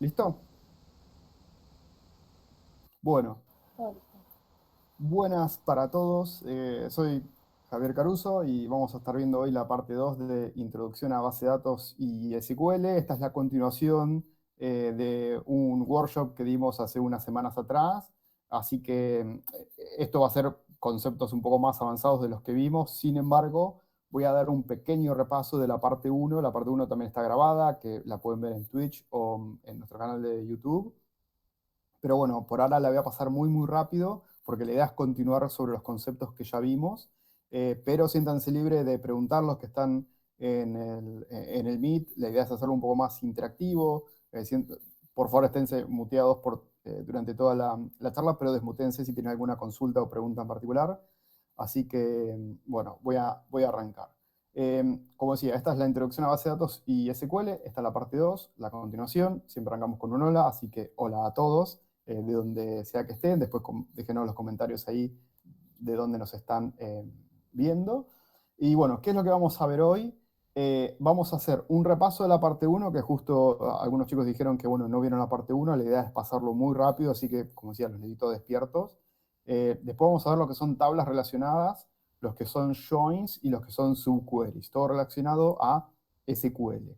¿Listo? Bueno, Hola. buenas para todos. Soy Javier Caruso y vamos a estar viendo hoy la parte 2 de Introducción a Base de Datos y SQL. Esta es la continuación de un workshop que dimos hace unas semanas atrás. Así que esto va a ser conceptos un poco más avanzados de los que vimos. Sin embargo, voy a dar un pequeño repaso de la parte uno. La parte uno también está grabada, que la pueden ver en Twitch o en nuestro canal de YouTube. Pero bueno, por ahora la voy a pasar muy rápido, porque la idea es continuar sobre los conceptos que ya vimos, pero siéntanse libres de preguntar los que están en el Meet. La idea es hacerlo un poco más interactivo. Por favor, esténse muteados durante toda la charla, pero desmutense si tienen alguna consulta o pregunta en particular. Así que, bueno, voy a arrancar. Como decía, esta es la introducción a base de datos y SQL. Esta es la parte 2, la continuación. Siempre arrancamos con un hola, así que hola a todos, de donde sea que estén. Después déjenos los comentarios ahí de dónde nos están viendo. Y bueno, ¿qué es lo que vamos a ver hoy? Vamos a hacer un repaso de la parte uno, que justo algunos chicos dijeron que bueno, no vieron la parte uno. La idea es pasarlo muy rápido, así que, como decía, los necesito despiertos. Después vamos a ver lo que son tablas relacionadas, los que son joins y los que son subqueries, todo relacionado a SQL.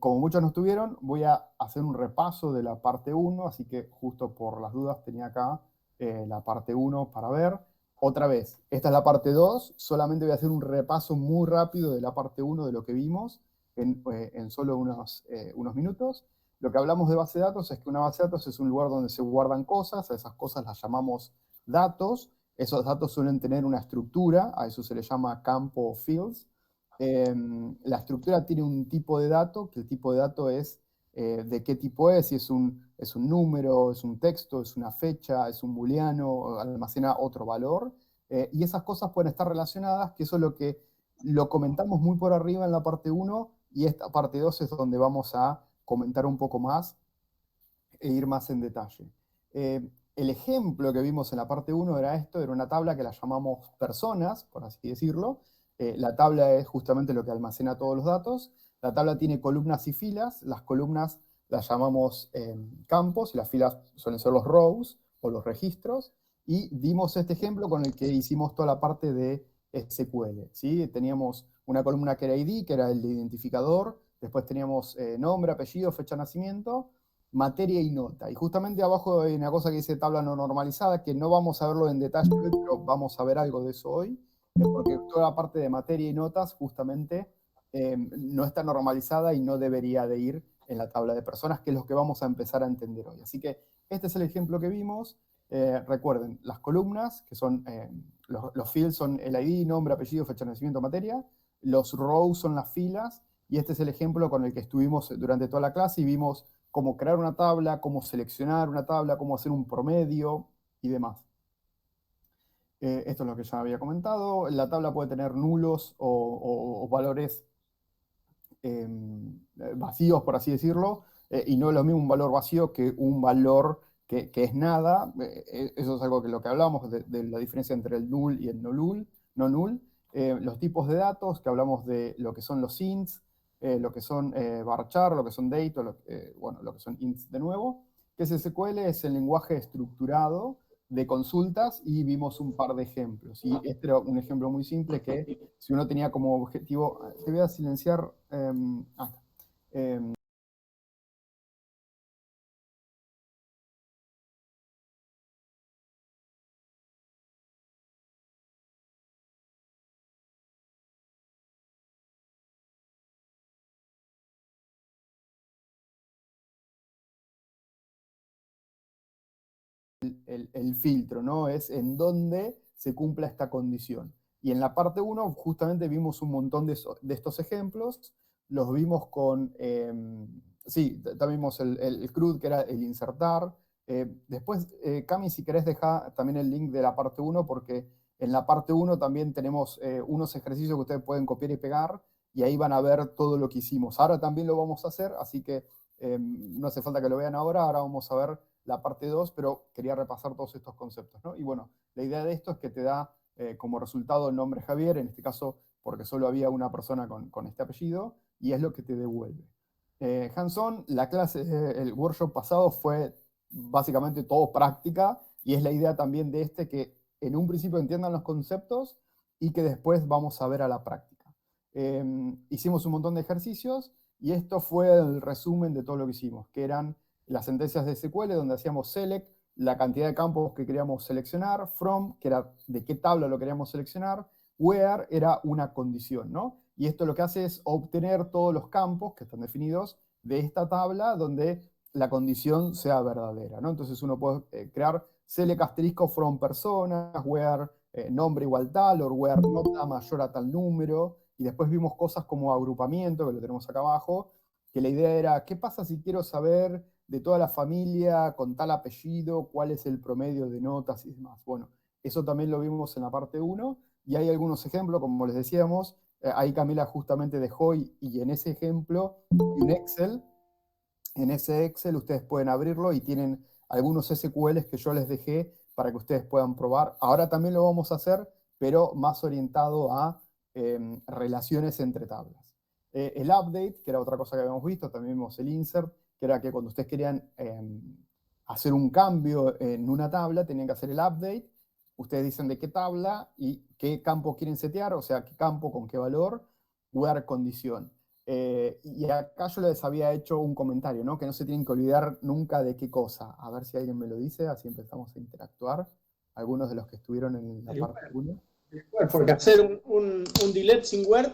Como muchos no estuvieron, voy a hacer un repaso de la parte uno, así que justo por las dudas tenía acá la parte uno para ver. Otra vez, esta es la parte 2. Solamente voy a hacer un repaso muy rápido de la parte uno de lo que vimos en solo unos minutos. Lo que hablamos de base de datos es que una base de datos es un lugar donde se guardan cosas. A esas cosas las llamamos datos. Esos datos suelen tener una estructura, a eso se le llama campo o fields. La estructura tiene un tipo de dato, que el tipo de dato es de qué tipo es, si es un número, es un texto, es una fecha, es un booleano, almacena otro valor. Y esas cosas pueden estar relacionadas, que eso es lo que lo comentamos muy por arriba en la parte uno, y esta parte 2 es donde vamos a comentar un poco más e ir más en detalle. El ejemplo que vimos en la parte uno era esto, era una tabla que la llamamos personas, por así decirlo. La tabla es justamente lo que almacena todos los datos. La tabla tiene columnas y filas. Las columnas las llamamos campos y las filas suelen ser los rows o los registros. Y dimos este ejemplo con el que hicimos toda la parte de SQL. ¿Sí? Teníamos una columna que era ID, que era el identificador. Después teníamos nombre, apellido, fecha de nacimiento, materia y nota. Y justamente abajo hay una cosa que dice tabla no normalizada, que no vamos a verlo en detalle, pero vamos a ver algo de eso hoy, porque toda la parte de materia y notas justamente no está normalizada y no debería de ir en la tabla de personas, que es lo que vamos a empezar a entender hoy. Así que este es el ejemplo que vimos. Recuerden, las columnas, que son los fields, son el ID, nombre, apellido, fecha de nacimiento, materia. Los rows son las filas, y este es el ejemplo con el que estuvimos durante toda la clase y vimos cómo crear una tabla, cómo seleccionar una tabla, cómo hacer un promedio y demás. Esto es lo que ya había comentado. La tabla puede tener nulos o valores eh, vacíos, por así decirlo, y no es lo mismo un valor vacío que un valor que es nada. Eso es algo que lo que hablamos de la diferencia entre el null y el no null. No null. Los tipos de datos, que hablamos de lo que son los ints, lo que son varchar, lo que son date, bueno, lo que son ints de nuevo. Que es SQL, es el lenguaje estructurado de consultas, y vimos un par de ejemplos. Y este era un ejemplo muy simple que si uno tenía como objetivo, te voy a silenciar, eh, el filtro, ¿no? Es en dónde se cumpla esta condición. Y en la parte uno justamente vimos un montón de estos ejemplos, los vimos con, sí, también vimos el CRUD, que era el insertar. Después, Cami, si querés dejar también el link de la parte uno, porque en la parte uno también tenemos unos ejercicios que ustedes pueden copiar y pegar, y ahí van a ver todo lo que hicimos. Ahora también lo vamos a hacer, así que no hace falta que lo vean ahora vamos a ver la parte 2, pero quería repasar todos estos conceptos, ¿no? Y bueno, la idea de esto es que te da como resultado el nombre Javier, en este caso porque solo había una persona con este apellido, y es lo que te devuelve. hands-on, la clase, el workshop pasado fue básicamente todo práctica y es la idea también de este que en un principio entiendan los conceptos y que después vamos a ver a la práctica. Hicimos un montón de ejercicios y esto fue el resumen de todo lo que hicimos, que eran las sentencias de SQL donde hacíamos select, la cantidad de campos que queríamos seleccionar, from, que era de qué tabla lo queríamos seleccionar, where era una condición, ¿no? Y esto lo que hace es obtener todos los campos que están definidos de esta tabla donde la condición sea verdadera, ¿no? Entonces uno puede crear select asterisco from personas, where nombre igual tal, o where nota mayor a tal número, y después vimos cosas como agrupamiento, que lo tenemos acá abajo, que la idea era, ¿qué pasa si quiero saber de toda la familia con tal apellido, cuál es el promedio de notas y demás? Bueno, eso también lo vimos en la parte 1, y hay algunos ejemplos, como les decíamos, ahí Camila justamente dejó, y en ese ejemplo, y un Excel, en ese Excel ustedes pueden abrirlo y tienen algunos SQLs que yo les dejé para que ustedes puedan probar. Ahora también lo vamos a hacer, pero más orientado a relaciones entre tablas. El update, que era otra cosa que habíamos visto, también vimos el insert, que era que cuando ustedes querían hacer un cambio en una tabla, tenían que hacer el update. Ustedes dicen de qué tabla y qué campo quieren setear, o sea, qué campo con qué valor, where condición. Y acá yo les había hecho un comentario, ¿no? Que no se tienen que olvidar nunca de qué cosa. A ver si alguien me lo dice, así empezamos a interactuar. Algunos de los que estuvieron en la El parte where. 1. El where, porque hacer un delete sin where,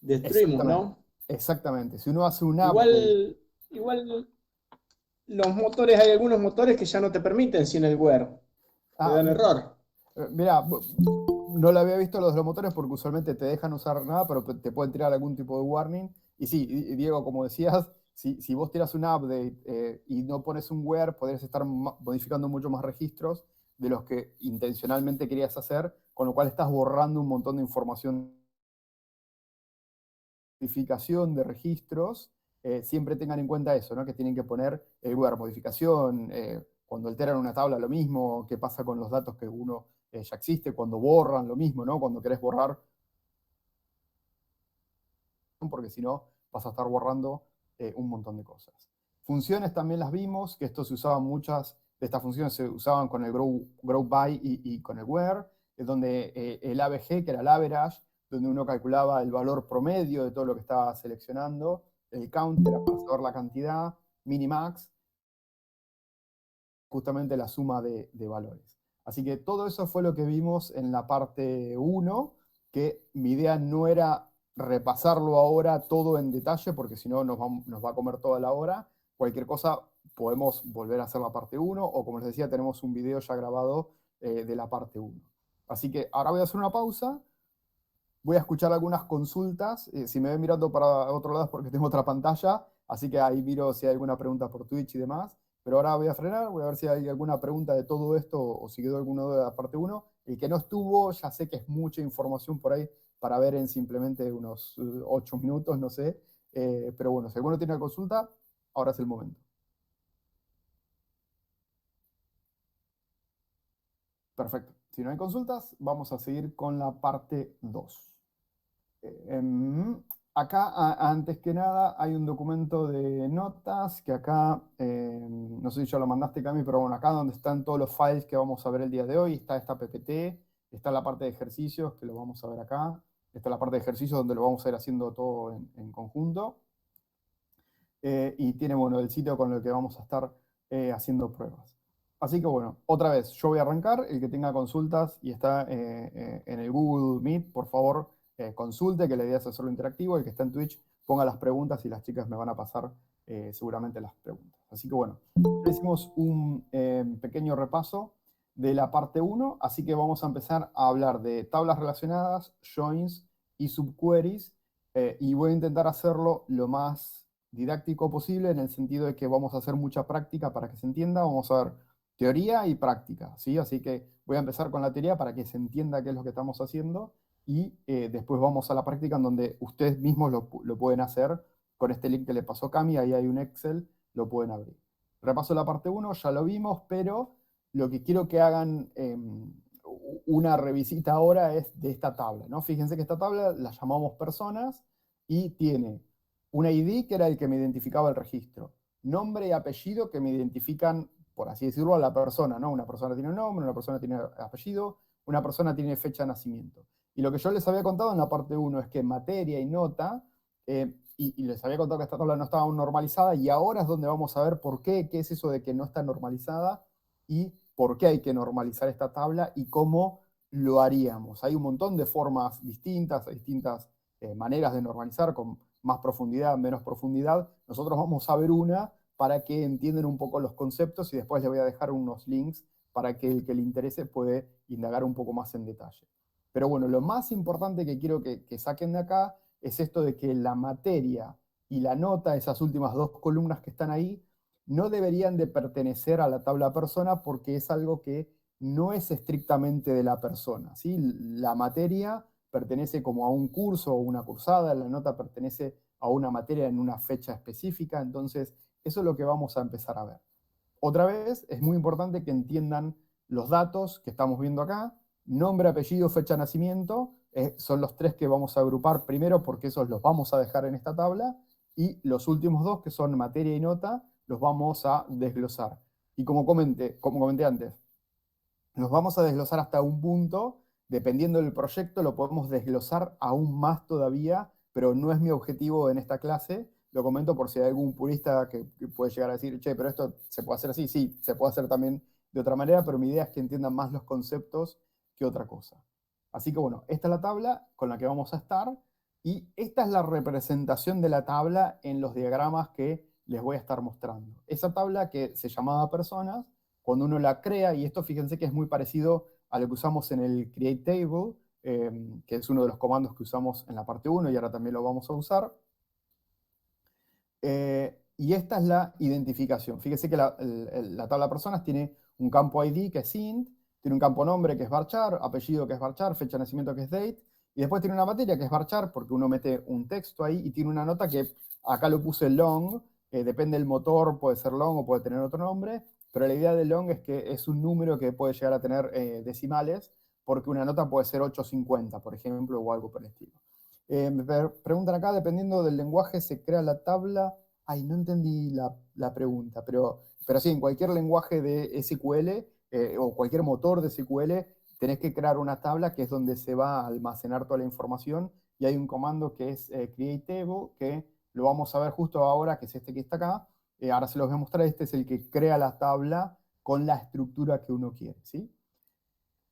destruimos, Exactamente, ¿no? exactamente. Si uno hace un update. Igual, igual los motores, hay algunos motores que ya no te permiten sin el where. Te Ah, dan error. mira, no lo había visto los de los motores porque usualmente te dejan usar nada, pero te pueden tirar algún tipo de warning. Y sí, Diego, como decías, si vos tiras un update y no pones un where, podrías estar modificando mucho más registros de los que intencionalmente querías hacer, con lo cual estás borrando un montón de información. Modificación de registros, siempre tengan en cuenta eso, ¿no? Que tienen que poner el where modificación, cuando alteran una tabla lo mismo, qué pasa con los datos que uno ya existe, cuando borran lo mismo, ¿no? Cuando querés borrar, porque si no vas a estar borrando un montón de cosas. Funciones también las vimos, que esto se usaban muchas de estas funciones, se usaban con el grow by y con el where, es donde el ABG, que era el average, donde uno calculaba el valor promedio de todo lo que estaba seleccionando, el count era para saber la cantidad, minimax, justamente la suma de valores. Así que todo eso fue lo que vimos en la parte 1, que mi idea no era repasarlo ahora todo en detalle, porque si no nos va a comer toda la hora. Cualquier cosa podemos volver a hacer la parte 1, o como les decía, tenemos un video ya grabado de la parte 1. Así que ahora voy a hacer una pausa, voy a escuchar algunas consultas. Si me ven mirando para otro lado es porque tengo otra pantalla, así que ahí miro si hay alguna pregunta por Twitch y demás. Pero ahora voy a frenar, voy a ver si hay alguna pregunta de todo esto o si quedó alguno de la parte 1. El que no estuvo, ya sé que es mucha información por ahí para ver en simplemente unos 8 minutos, no sé. Pero bueno, si alguno tiene una consulta, ahora es el momento. Perfecto. Si no hay consultas, vamos a seguir con la parte 2. Acá, antes que nada, hay un documento de notas que acá, no sé si ya lo mandaste, Cami, pero bueno, acá donde están todos los files que vamos a ver el día de hoy, está esta PPT, está la parte de ejercicios, que lo vamos a ver acá, está la parte de ejercicios donde lo vamos a ir haciendo todo en conjunto, y tiene, bueno, el sitio con el que vamos a estar haciendo pruebas. Así que bueno, otra vez, yo voy a arrancar, el que tenga consultas y está en el Google Meet, por favor, consulte, que la idea es hacerlo interactivo, el que está en Twitch ponga las preguntas y las chicas me van a pasar seguramente las preguntas. Así que bueno, hicimos un pequeño repaso de la parte 1, así que vamos a empezar a hablar de tablas relacionadas, joins y subqueries, y voy a intentar hacerlo lo más didáctico posible en el sentido de que vamos a hacer mucha práctica para que se entienda, vamos a ver teoría y práctica, ¿sí? Así que voy a empezar con la teoría para que se entienda qué es lo que estamos haciendo y después vamos a la práctica en donde ustedes mismos lo pueden hacer con este link que le pasó Cami, ahí hay un Excel, lo pueden abrir. Repaso la parte 1, ya lo vimos, pero lo que quiero que hagan una revisita ahora es de esta tabla, ¿no? Fíjense que esta tabla la llamamos personas y tiene un ID que era el que me identificaba el registro, nombre y apellido que me identifican, por así decirlo, a la persona, ¿no? Una persona tiene un nombre, una persona tiene apellido, una persona tiene fecha de nacimiento. Y lo que yo les había contado en la parte uno es que materia y nota, y les había contado que esta tabla no estaba aún normalizada, y ahora es donde vamos a ver por qué es eso de que no está normalizada, y por qué hay que normalizar esta tabla, y cómo lo haríamos. Hay un montón de formas distintas, distintas maneras de normalizar, con más profundidad, menos profundidad. Nosotros vamos a ver una para que entiendan un poco los conceptos, y después les voy a dejar unos links para que el que le interese puede indagar un poco más en detalle. Pero bueno, lo más importante que quiero que saquen de acá es esto de que la materia y la nota, esas últimas dos columnas que están ahí, no deberían de pertenecer a la tabla persona, porque es algo que no es estrictamente de la persona, ¿sí? La materia pertenece como a un curso o una cursada, la nota pertenece a una materia en una fecha específica, entonces eso es lo que vamos a empezar a ver. Otra vez, es muy importante que entiendan los datos que estamos viendo acá: nombre, apellido, fecha de nacimiento, son los tres que vamos a agrupar primero, porque esos los vamos a dejar en esta tabla, y los últimos dos, que son materia y nota, los vamos a desglosar. Y como comenté antes, los vamos a desglosar hasta un punto. Dependiendo del proyecto, lo podemos desglosar aún más todavía, pero no es mi objetivo en esta clase. Lo comento por si hay algún purista que puede llegar a decir, che, pero esto se puede hacer así. Sí, se puede hacer también de otra manera, pero mi idea es que entiendan más los conceptos que otra cosa. Así que bueno, esta es la tabla con la que vamos a estar, y esta es la representación de la tabla en los diagramas que les voy a estar mostrando. Esa tabla, que se llamaba personas, cuando uno la crea, y esto fíjense que es muy parecido a lo que usamos en el Create Table, que es uno de los comandos que usamos en la parte 1 y ahora también lo vamos a usar. Y esta es la identificación. Fíjense que la tabla de personas tiene un campo ID, que es int, tiene un campo nombre, que es varchar, apellido, que es varchar, fecha de nacimiento, que es date, y después tiene una materia, que es varchar, porque uno mete un texto ahí, y tiene una nota que acá lo puse long, depende del motor, puede ser long o puede tener otro nombre, pero la idea de long es que es un número que puede llegar a tener decimales, porque una nota puede ser 850, por ejemplo, o algo por el estilo. Me preguntan acá, dependiendo del lenguaje se crea la tabla. Ay, no entendí la pregunta, pero sí, en cualquier lenguaje de SQL o cualquier motor de SQL, tenés que crear una tabla, que es donde se va a almacenar toda la información, y hay un comando que es create table, que lo vamos a ver justo ahora, que es este que está acá. Ahora se los voy a mostrar. Este es el que crea la tabla con la estructura que uno quiere, ¿sí?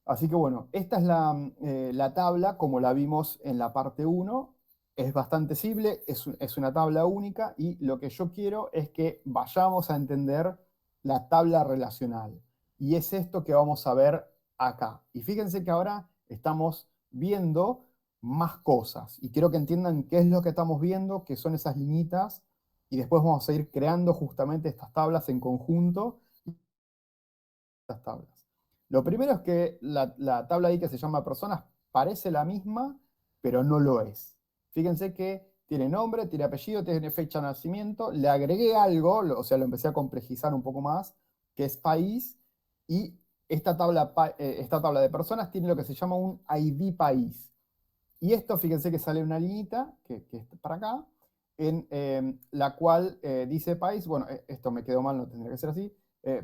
Así que bueno, esta es la tabla como la vimos en la parte 1. Es bastante simple, es una tabla única, y lo que yo quiero es que vayamos a entender la tabla relacional. Y es esto que vamos a ver acá. Y fíjense que ahora estamos viendo más cosas. Y quiero que entiendan qué es lo que estamos viendo, qué son esas liñitas, y después vamos a ir creando justamente estas tablas en conjunto. Estas tablas. Lo primero es que la tabla ahí, que se llama personas, parece la misma, pero no lo es. Fíjense que tiene nombre, tiene apellido, tiene fecha de nacimiento. Le agregué algo, o sea, lo empecé a complejizar un poco más, que es país, y esta tabla de personas tiene lo que se llama un ID país. Y esto, fíjense que sale una liñita, que es para acá, en la cual dice país. Bueno, esto me quedó mal, no tendría que ser así,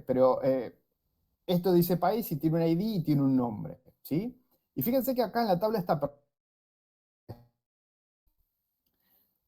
pero esto dice país y tiene un ID y tiene un nombre, ¿sí? Y fíjense que acá en la tabla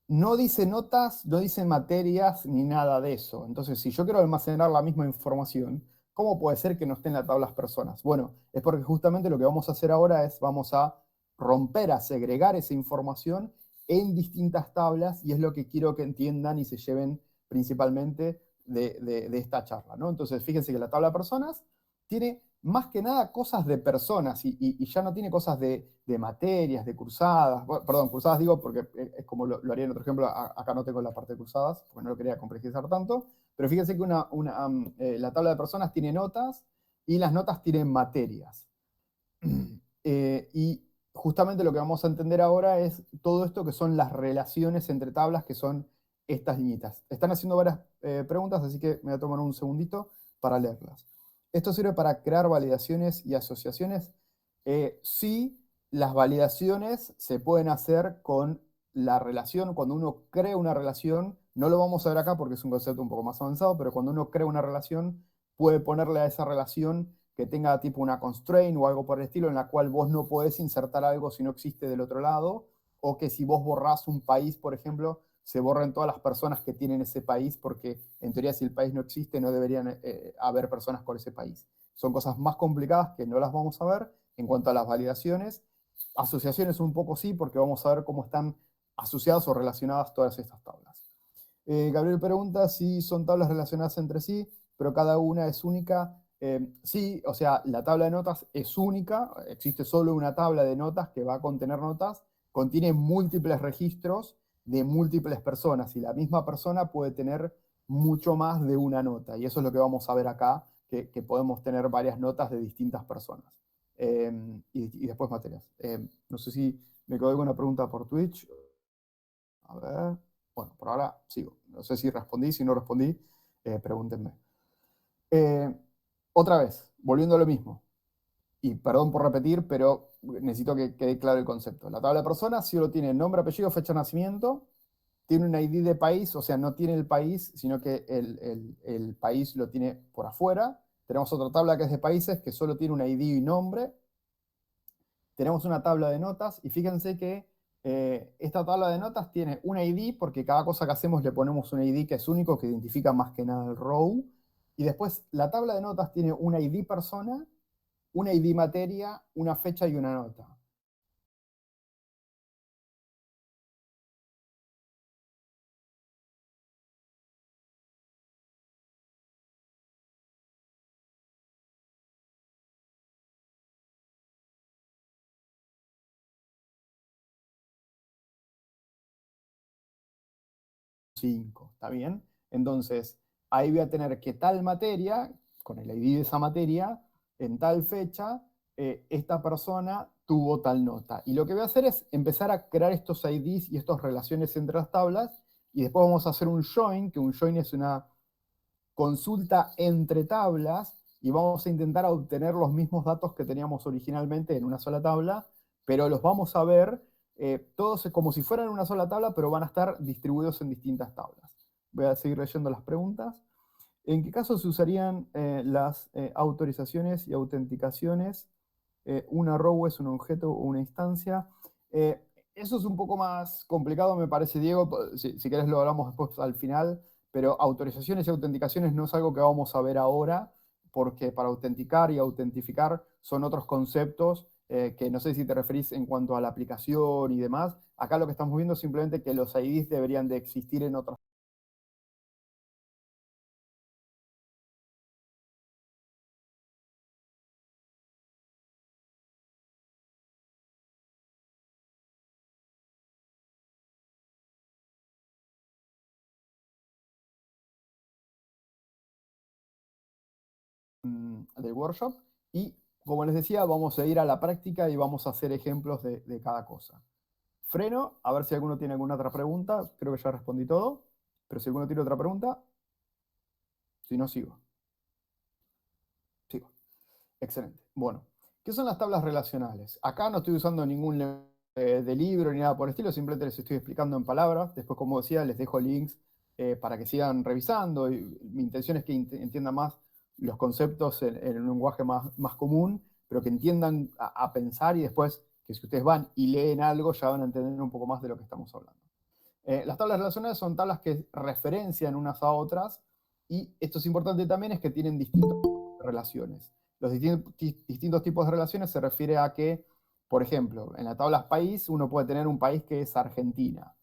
no dice notas, no dice materias, ni nada de eso. Entonces, si yo quiero almacenar la misma información, ¿cómo puede ser que no esté en la tabla las personas? Bueno, es porque justamente lo que vamos a hacer ahora es, vamos a romper, a segregar esa información en distintas tablas, y es lo que quiero que entiendan y se lleven principalmente de esta charla, ¿no? Entonces, fíjense que la tabla de personas tiene más que nada cosas de personas, y ya no tiene cosas de materias, de cursadas. Bueno, perdón, cursadas digo porque es como lo haría en otro ejemplo. Acá no tengo la parte de cursadas, porque no lo quería complejizar tanto, pero fíjense que la tabla de personas tiene notas, y las notas tienen materias. Y justamente lo que vamos a entender ahora es todo esto, que son las relaciones entre tablas, que son estas liñitas. Están haciendo varias preguntas, así que me voy a tomar un segundito para leerlas. ¿Esto sirve para crear validaciones y asociaciones? Sí, las validaciones se pueden hacer con la relación, cuando uno crea una relación, no lo vamos a ver acá porque es un concepto un poco más avanzado, pero cuando uno crea una relación, puede ponerle a esa relación que tenga tipo una constraint o algo por el estilo, en la cual vos no podés insertar algo si no existe del otro lado, o que si vos borrás un país, por ejemplo, se borren todas las personas que tienen ese país, porque en teoría si el país no existe, no deberían haber personas con ese país. Son cosas más complicadas que no las vamos a ver en cuanto a las validaciones. Asociaciones un poco sí, porque vamos a ver cómo están asociadas o relacionadas todas estas tablas. Gabriel pregunta si son tablas relacionadas entre sí, pero cada una es única. Sí, o sea, la tabla de notas es única, existe solo una tabla de notas que va a contener notas, contiene múltiples registros de múltiples personas y la misma persona puede tener mucho más de una nota. Y eso es lo que vamos a ver acá, que podemos tener varias notas de distintas personas. Y después materias. No sé si me quedó alguna pregunta por Twitch. A ver. Bueno, por ahora sigo. No sé si respondí, si no respondí, pregúntenme. Otra vez, volviendo a lo mismo. Y perdón por repetir, pero necesito que quede claro el concepto. La tabla de personas solo tiene nombre, apellido, fecha de nacimiento, tiene un ID de país, o sea, no tiene el país, sino que el país lo tiene por afuera. Tenemos otra tabla que es de países, que solo tiene un ID y nombre. Tenemos una tabla de notas, y fíjense que esta tabla de notas tiene un ID, porque cada cosa que hacemos le ponemos un ID que es único, que identifica más que nada el row. Y después la tabla de notas tiene un ID persona, un ID materia, una fecha y una nota. Cinco, ¿está bien? Entonces, ahí voy a tener que tal materia, con el ID de esa materia, en tal fecha, esta persona tuvo tal nota. Y lo que voy a hacer es empezar a crear estos IDs y estas relaciones entre las tablas, y después vamos a hacer un join, que un join es una consulta entre tablas, y vamos a intentar obtener los mismos datos que teníamos originalmente en una sola tabla, pero los vamos a ver todos como si fueran una sola tabla, pero van a estar distribuidos en distintas tablas. Voy a seguir leyendo las preguntas. ¿En qué caso se usarían las autorizaciones y autenticaciones? Una row es un objeto o una instancia. Eso es un poco más complicado, me parece, Diego. Si querés lo hablamos después al final, pero autorizaciones y autenticaciones no es algo que vamos a ver ahora, porque para autenticar y autentificar son otros conceptos que no sé si te referís en cuanto a la aplicación y demás. Acá lo que estamos viendo es simplemente que los IDs deberían de existir en otras. Del workshop, y como les decía, vamos a ir a la práctica y vamos a hacer ejemplos de cada cosa. Freno, a ver si alguno tiene alguna otra pregunta. Creo que ya respondí todo, pero si alguno tiene otra pregunta, si no, sigo. Sigo. Excelente. Bueno, ¿qué son las tablas relacionales? Acá no estoy usando ningún de libro ni nada por el estilo, simplemente les estoy explicando en palabras. Después, como decía, les dejo links para que sigan revisando. Y mi intención es que entiendan más los conceptos en un lenguaje más común, pero que entiendan a pensar, y después que si ustedes van y leen algo ya van a entender un poco más de lo que estamos hablando. Las tablas relacionales son tablas que referencian unas a otras, y esto es importante también, es que tienen distintas relaciones. Los distintos tipos de relaciones se refiere a que, por ejemplo, en la tabla país uno puede tener un país que es Argentina.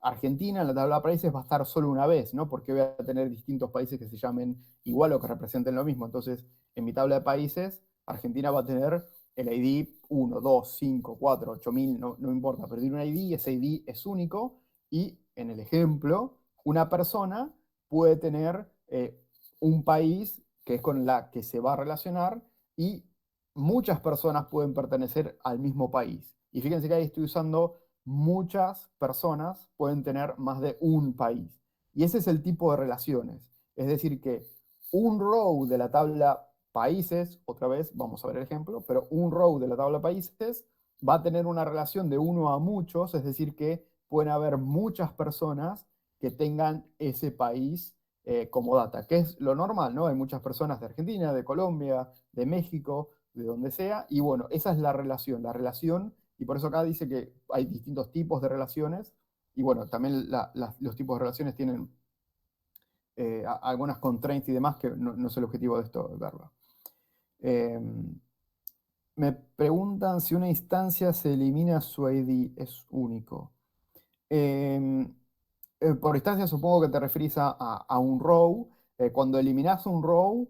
Argentina en la tabla de países va a estar solo una vez, ¿no? Porque voy a tener distintos países que se llamen igual o que representen lo mismo. Entonces, en mi tabla de países, Argentina va a tener el ID 1, 2, 5, 4, 8000, no importa, pero tiene un ID y ese ID es único. Y en el ejemplo, una persona puede tener un país que es con la que se va a relacionar, y muchas personas pueden pertenecer al mismo país. Y fíjense que ahí estoy usando muchas personas, pueden tener más de un país. Y ese es el tipo de relaciones. Es decir, que un row de la tabla países, otra vez vamos a ver el ejemplo, pero un row de la tabla países va a tener una relación de uno a muchos, es decir, que pueden haber muchas personas que tengan ese país como data, que es lo normal, ¿no? Hay muchas personas de Argentina, de Colombia, de México, de donde sea, y bueno, esa es la relación, y por eso acá dice que hay distintos tipos de relaciones, y bueno, también los tipos de relaciones tienen algunas constraints y demás que no es el objetivo de esto, verlo. Eh, Me preguntan si una instancia se elimina su ID, es único. Eh, por instancia supongo que te referís a un row. Cuando eliminas un row,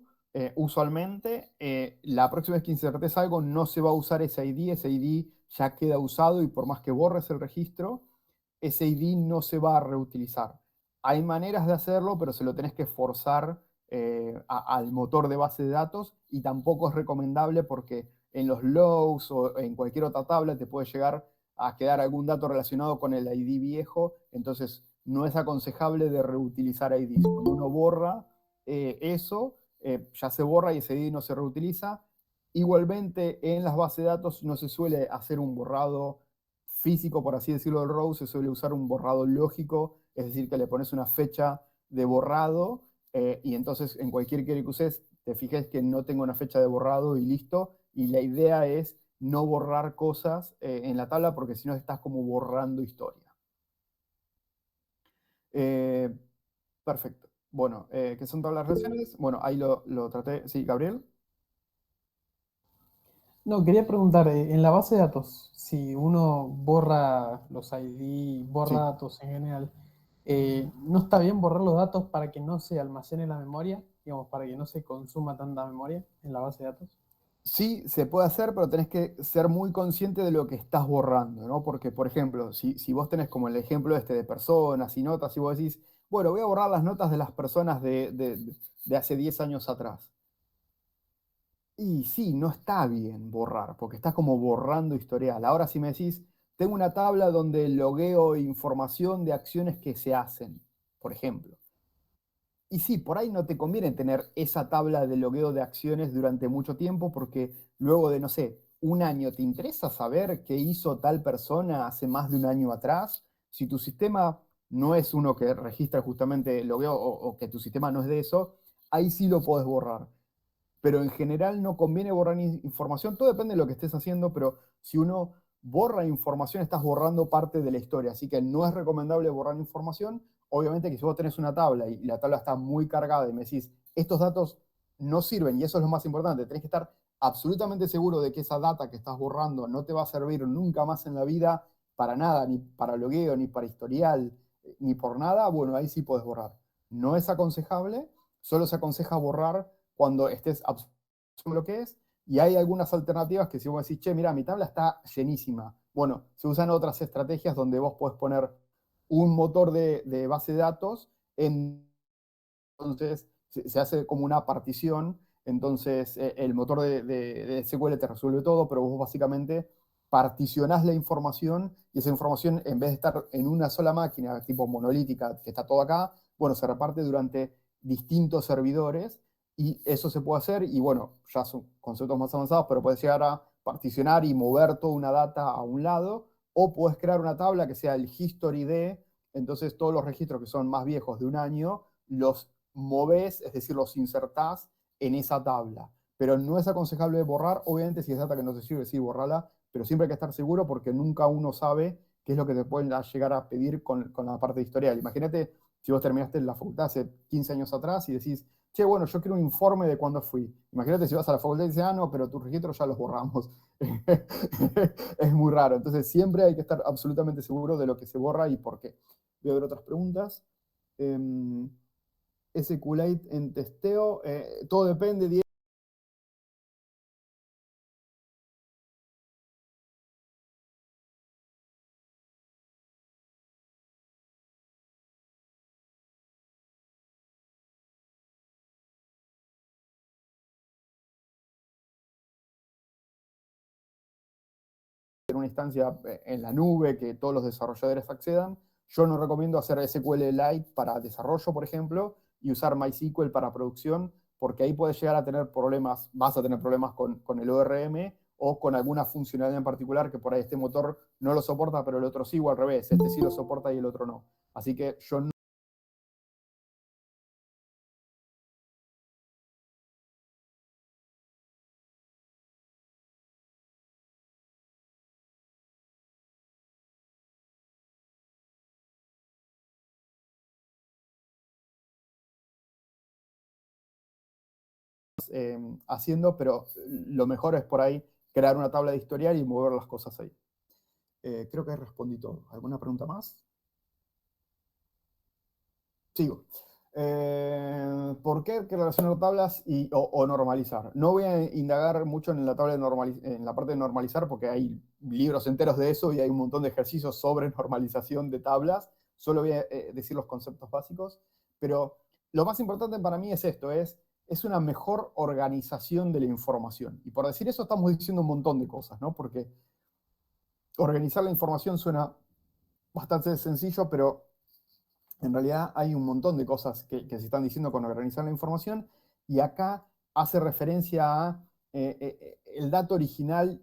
usualmente la próxima vez que insertes algo no se va a usar ese ID ya queda usado y por más que borres el registro, ese ID no se va a reutilizar. Hay maneras de hacerlo, pero se lo tenés que forzar al motor de base de datos y tampoco es recomendable porque en los logs o en cualquier otra tabla te puede llegar a quedar algún dato relacionado con el ID viejo, entonces no es aconsejable de reutilizar IDs. Cuando uno borra eso, ya se borra y ese ID no se reutiliza. Igualmente, en las bases de datos no se suele hacer un borrado físico, por así decirlo, del row, se suele usar un borrado lógico, es decir, que le pones una fecha de borrado y entonces en cualquier query que uses, te fijes que no tengo una fecha de borrado y listo. Y la idea es no borrar cosas en la tabla porque si no estás como borrando historia. Eh, perfecto. Bueno, ¿qué son tablas relaciones? Bueno, ahí lo traté. Sí, Gabriel. No, quería preguntar, en la base de datos, si uno borra los ID, borra Sí. datos en general, ¿no está bien borrar los datos para que no se almacene la memoria? Digamos, para que no se consuma tanta memoria en la base de datos. Sí, se puede hacer, pero tenés que ser muy consciente de lo que estás borrando, ¿no? Porque, por ejemplo, si vos tenés como el ejemplo este de personas y notas y vos decís, bueno, voy a borrar las notas de las personas de hace 10 años atrás. Y sí, no está bien borrar, porque estás como borrando historial. Ahora si me decís, tengo una tabla donde logueo información de acciones que se hacen, por ejemplo. Y sí, por ahí no te conviene tener esa tabla de logueo de acciones durante mucho tiempo porque luego de, no sé, un año, ¿te interesa saber qué hizo tal persona hace más de un año atrás? Si tu sistema no es uno que registra justamente logueo o que tu sistema no es de eso, ahí sí lo podés borrar, pero en general no conviene borrar información, todo depende de lo que estés haciendo, pero si uno borra información, estás borrando parte de la historia, así que no es recomendable borrar información. Obviamente que si vos tenés una tabla y la tabla está muy cargada y me decís, estos datos no sirven, y eso es lo más importante, tenés que estar absolutamente seguro de que esa data que estás borrando no te va a servir nunca más en la vida para nada, ni para logueo, ni para historial, ni por nada, bueno, ahí sí podés borrar. No es aconsejable, solo se aconseja borrar cuando estés absorbiendo lo que es, y hay algunas alternativas que si vos decís, che, mira, mi tabla está llenísima. Bueno, se usan otras estrategias donde vos podés poner un motor de base de datos, entonces se hace como una partición, entonces el motor de SQL te resuelve todo, pero vos básicamente particionás la información y esa información en vez de estar en una sola máquina tipo monolítica que está todo acá, bueno, se reparte durante distintos servidores y eso se puede hacer y bueno, ya son conceptos más avanzados, pero puedes llegar a particionar y mover toda una data a un lado o puedes crear una tabla que sea el history de, entonces todos los registros que son más viejos de un año los movés, es decir, los insertás en esa tabla. Pero no es aconsejable borrar, obviamente si es data que no te sirve, sí, borrala, pero siempre hay que estar seguro porque nunca uno sabe qué es lo que te pueden llegar a pedir con la parte de historial. Imagínate si vos terminaste en la facultad hace 15 años atrás y decís, che, bueno, yo quiero un informe de cuándo fui. Imagínate si vas a la facultad y dices, ah, no, pero tus registros ya los borramos. Es muy raro. Entonces siempre hay que estar absolutamente seguro de lo que se borra y por qué. Voy a ver otras preguntas. SQLite en testeo, todo depende, Diego. En una instancia en la nube que todos los desarrolladores accedan. Yo no recomiendo hacer SQLite para desarrollo, por ejemplo, y usar MySQL para producción, porque ahí puedes llegar a tener problemas, vas a tener problemas con el ORM o con alguna funcionalidad en particular que por ahí este motor no lo soporta, pero el otro sí, o al revés, este sí lo soporta y el otro no. Así que yo no haciendo, pero lo mejor es por ahí crear una tabla de historial y mover las cosas ahí. Creo que respondí todo. ¿Alguna pregunta más? Sigo. ¿Por qué relacionar tablas o normalizar? No voy a indagar mucho en la tabla en la parte de normalizar porque hay libros enteros de eso y hay un montón de ejercicios sobre normalización de tablas. Solo voy a decir los conceptos básicos. Pero lo más importante para mí es esto, es una mejor organización de la información. Y por decir eso estamos diciendo un montón de cosas, ¿no? Porque organizar la información suena bastante sencillo, pero en realidad hay un montón de cosas que se están diciendo con organizar la información y acá hace referencia a el dato original,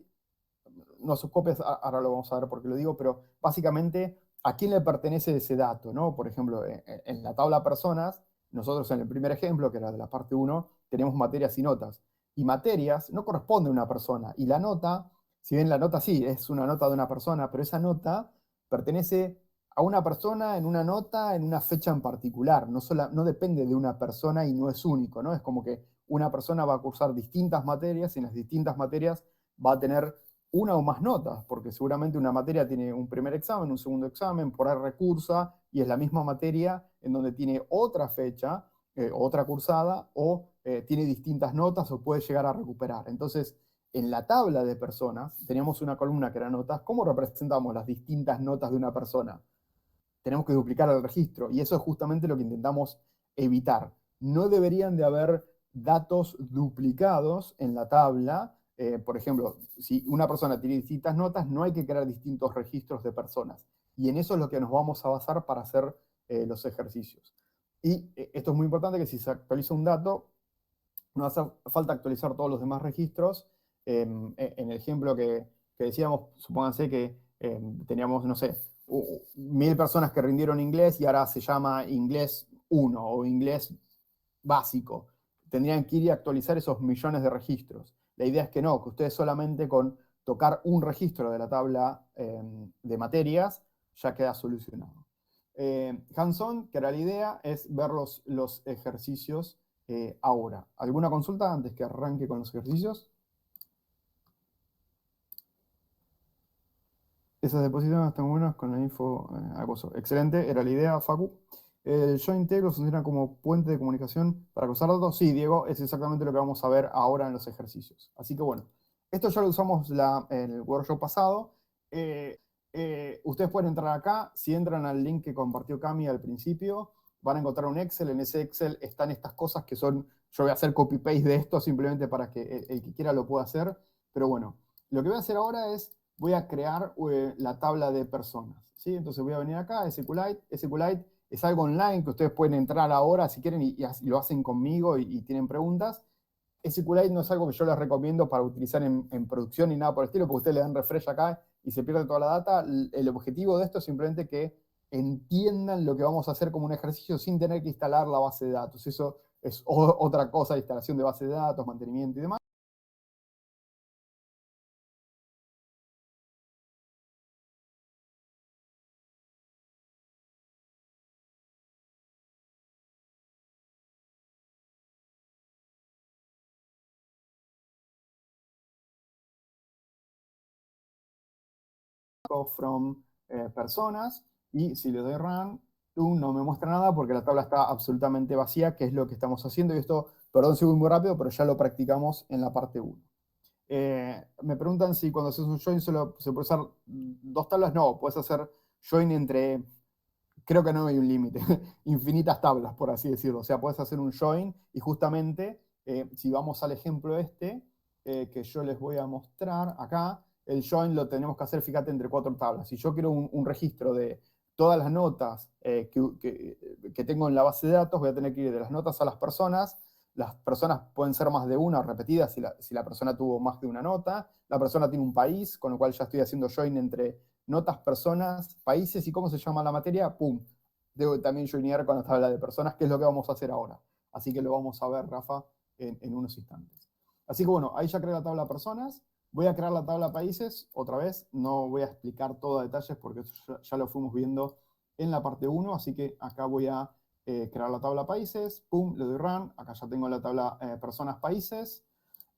no sus copias, ahora lo vamos a ver por qué lo digo, pero básicamente a quién le pertenece ese dato, ¿no? Por ejemplo, en la tabla personas, nosotros en el primer ejemplo, que era de la parte 1, tenemos materias y notas. Y materias no corresponde a una persona. Y la nota, si bien la nota sí, es una nota de una persona, pero esa nota pertenece a una persona en una nota en una fecha en particular. No depende de una persona y no es único, ¿no? Es como que una persona va a cursar distintas materias y en las distintas materias va a tener una o más notas, porque seguramente una materia tiene un primer examen, un segundo examen, por ahí recursa, y es la misma materia en donde tiene otra fecha, otra cursada, o tiene distintas notas o puede llegar a recuperar. Entonces, en la tabla de personas, teníamos una columna que era notas. ¿Cómo representamos las distintas notas de una persona? Tenemos que duplicar el registro, y eso es justamente lo que intentamos evitar. No deberían de haber datos duplicados en la tabla. Por ejemplo, si una persona tiene distintas notas, no hay que crear distintos registros de personas. Y en eso es lo que nos vamos a basar para hacer los ejercicios. Y esto es muy importante, que si se actualiza un dato, no hace falta actualizar todos los demás registros. En el ejemplo que decíamos, supónganse que teníamos, no sé, 1000 personas que rindieron inglés y ahora se llama inglés 1 o inglés básico. Tendrían que ir y actualizar esos millones de registros. La idea es que no, que ustedes solamente con tocar un registro de la tabla de materias ya queda solucionado. Hands-on, que era la idea, es ver los ejercicios ahora. ¿Alguna consulta antes que arranque con los ejercicios? Esas deposiciones están buenas con la info acoso. Excelente, era la idea, Facu. El join table funciona como puente de comunicación para cruzar datos. Sí, Diego, es exactamente lo que vamos a ver ahora en los ejercicios. Así que bueno, esto ya lo usamos en el workshop pasado. Ustedes pueden entrar acá. Si entran al link que compartió Cami al principio, van a encontrar un Excel. En ese Excel están estas cosas que son, yo voy a hacer copy-paste de esto simplemente para que el que quiera lo pueda hacer. Pero bueno, lo que voy a hacer ahora es, voy a crear la tabla de personas, ¿sí? Entonces voy a venir acá, SQLite. SQLite es algo online que ustedes pueden entrar ahora si quieren y lo hacen conmigo y tienen preguntas. SQLite no es algo que yo les recomiendo para utilizar en producción ni nada por el estilo, porque ustedes le dan refresh acá y se pierde toda la data. El objetivo de esto es simplemente que entiendan lo que vamos a hacer como un ejercicio sin tener que instalar la base de datos. Eso es otra cosa, instalación de base de datos, mantenimiento y demás. From personas, y si le doy run, no me muestra nada porque la tabla está absolutamente vacía, que es lo que estamos haciendo. Y esto, perdón si voy muy rápido, pero ya lo practicamos en la parte 1. Me preguntan si cuando haces un join solo se puede usar dos tablas. No, puedes hacer join entre, creo que no hay un límite, infinitas tablas, por así decirlo. O sea, puedes hacer un join y justamente, si vamos al ejemplo que yo les voy a mostrar acá, el join lo tenemos que hacer, fíjate, entre 4 tablas. Si yo quiero un registro de todas las notas que tengo en la base de datos, voy a tener que ir de las notas a las personas, las personas pueden ser más de una o repetidas si la persona tuvo más de una nota. La persona tiene un país, con lo cual ya estoy haciendo join entre notas, personas, países y cómo se llama la materia, ¡pum! Debo también joinear con la tabla de personas, que es lo que vamos a hacer ahora. Así que lo vamos a ver, Rafa, en unos instantes. Así que bueno, ahí ya creé la tabla de personas. Voy a crear la tabla de países otra vez. No voy a explicar todo a detalles porque eso ya lo fuimos viendo en la parte 1. Así que acá voy a crear la tabla países. Pum, le doy run. Acá ya tengo la tabla personas países.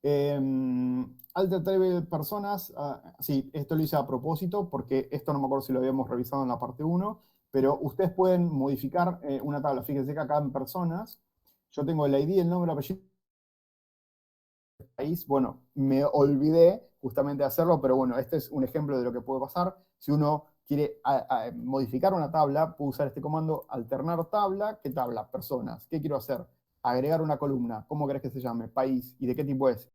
Alter table personas. Sí, esto lo hice a propósito porque esto no me acuerdo si lo habíamos revisado en la parte 1. Pero ustedes pueden modificar una tabla. Fíjense que acá en personas yo tengo el ID, el nombre, el apellido, país. Bueno, me olvidé justamente de hacerlo, pero bueno, este es un ejemplo de lo que puede pasar. Si uno quiere modificar una tabla, puede usar este comando alternar tabla. ¿Qué tabla? Personas. ¿Qué quiero hacer? Agregar una columna. ¿Cómo querés que se llame? País. ¿Y de qué tipo es?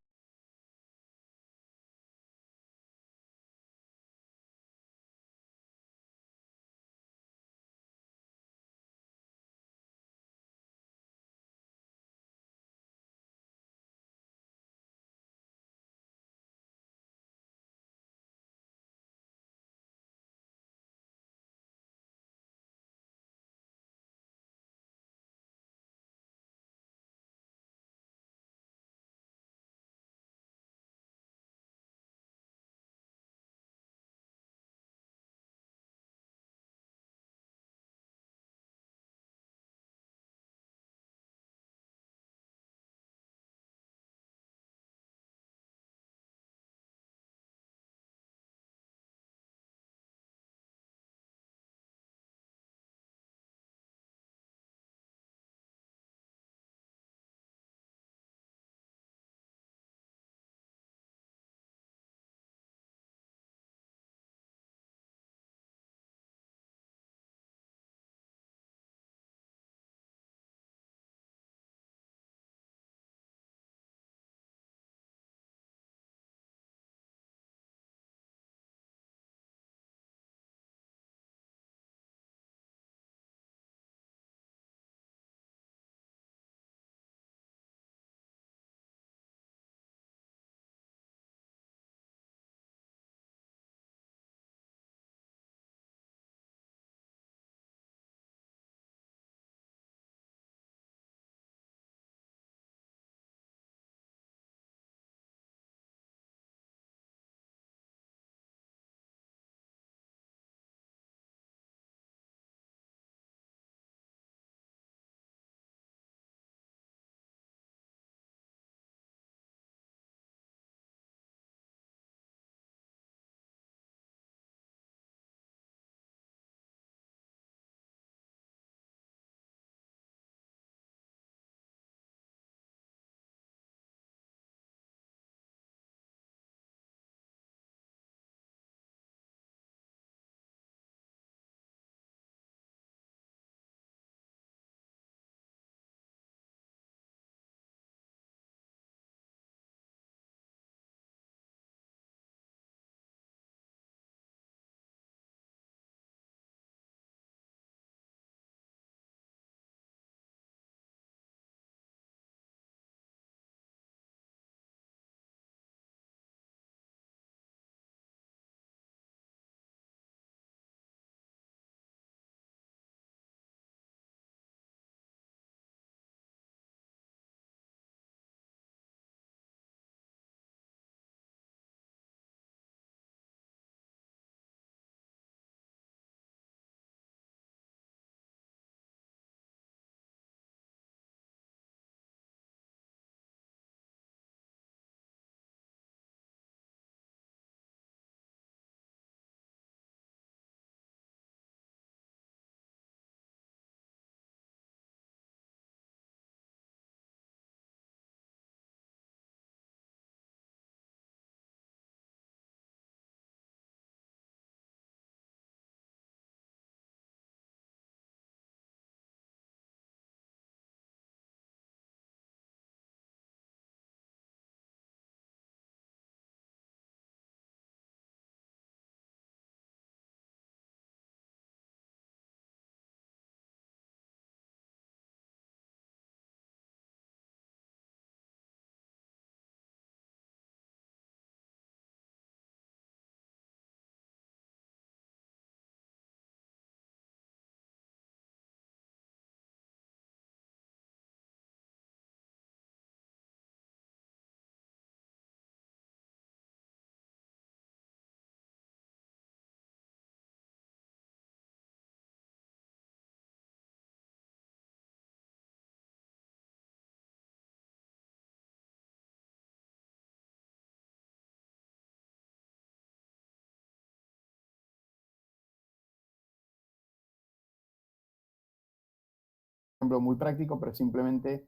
ejemplo muy práctico, pero simplemente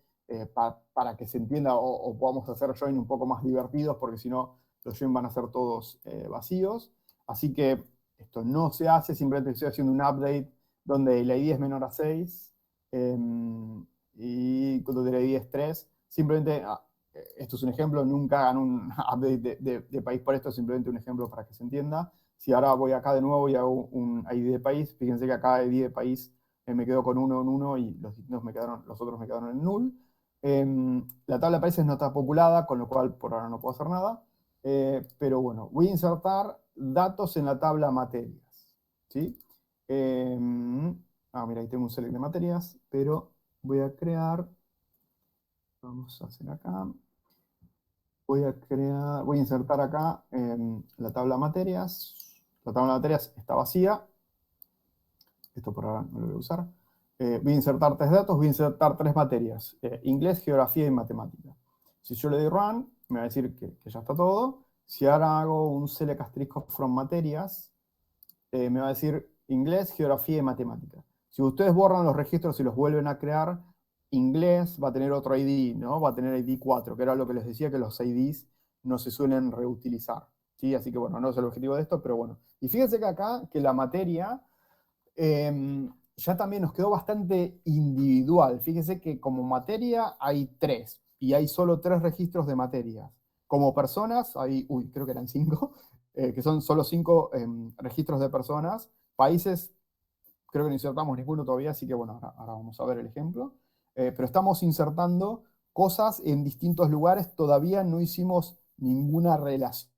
para que se entienda o podamos hacer join un poco más divertidos, porque si no, los join van a ser todos vacíos. Así que esto no se hace, simplemente estoy haciendo un update donde el ID es menor a 6 y donde el ID es 3. Simplemente, esto es un ejemplo, nunca hagan un update de país por esto, simplemente un ejemplo para que se entienda. Si ahora voy acá de nuevo y hago un ID de país, fíjense que acá ID de país me quedo con 1 en 1 y los otros me quedaron en null. La tabla de países no está populada, con lo cual por ahora no puedo hacer nada. Pero bueno, voy a insertar datos en la tabla materias. ¿Sí? Mira, ahí tengo un select de materias, pero voy a crear, vamos a hacer acá, voy a insertar acá la tabla materias. La tabla de materias está vacía. Esto por ahora no lo voy a usar. Voy a insertar 3 datos, voy a insertar 3 materias. Inglés, geografía y matemática. Si yo le doy run, me va a decir que ya está todo. Si ahora hago un select asterisco from materias, me va a decir inglés, geografía y matemática. Si ustedes borran los registros y los vuelven a crear, inglés va a tener otro ID, ¿no? Va a tener ID 4, que era lo que les decía, que los IDs no se suelen reutilizar. ¿Sí? Así que bueno, no es el objetivo de esto, pero bueno. Y fíjense que acá, que la materia ya también nos quedó bastante individual. Fíjense que como materia hay 3 y hay solo 3 registros de materias. Como personas hay, creo que eran 5, que son solo 5 registros de personas. Países, creo que no insertamos ninguno todavía, así que bueno, ahora vamos a ver el ejemplo. Pero estamos insertando cosas en distintos lugares, todavía no hicimos ninguna relación.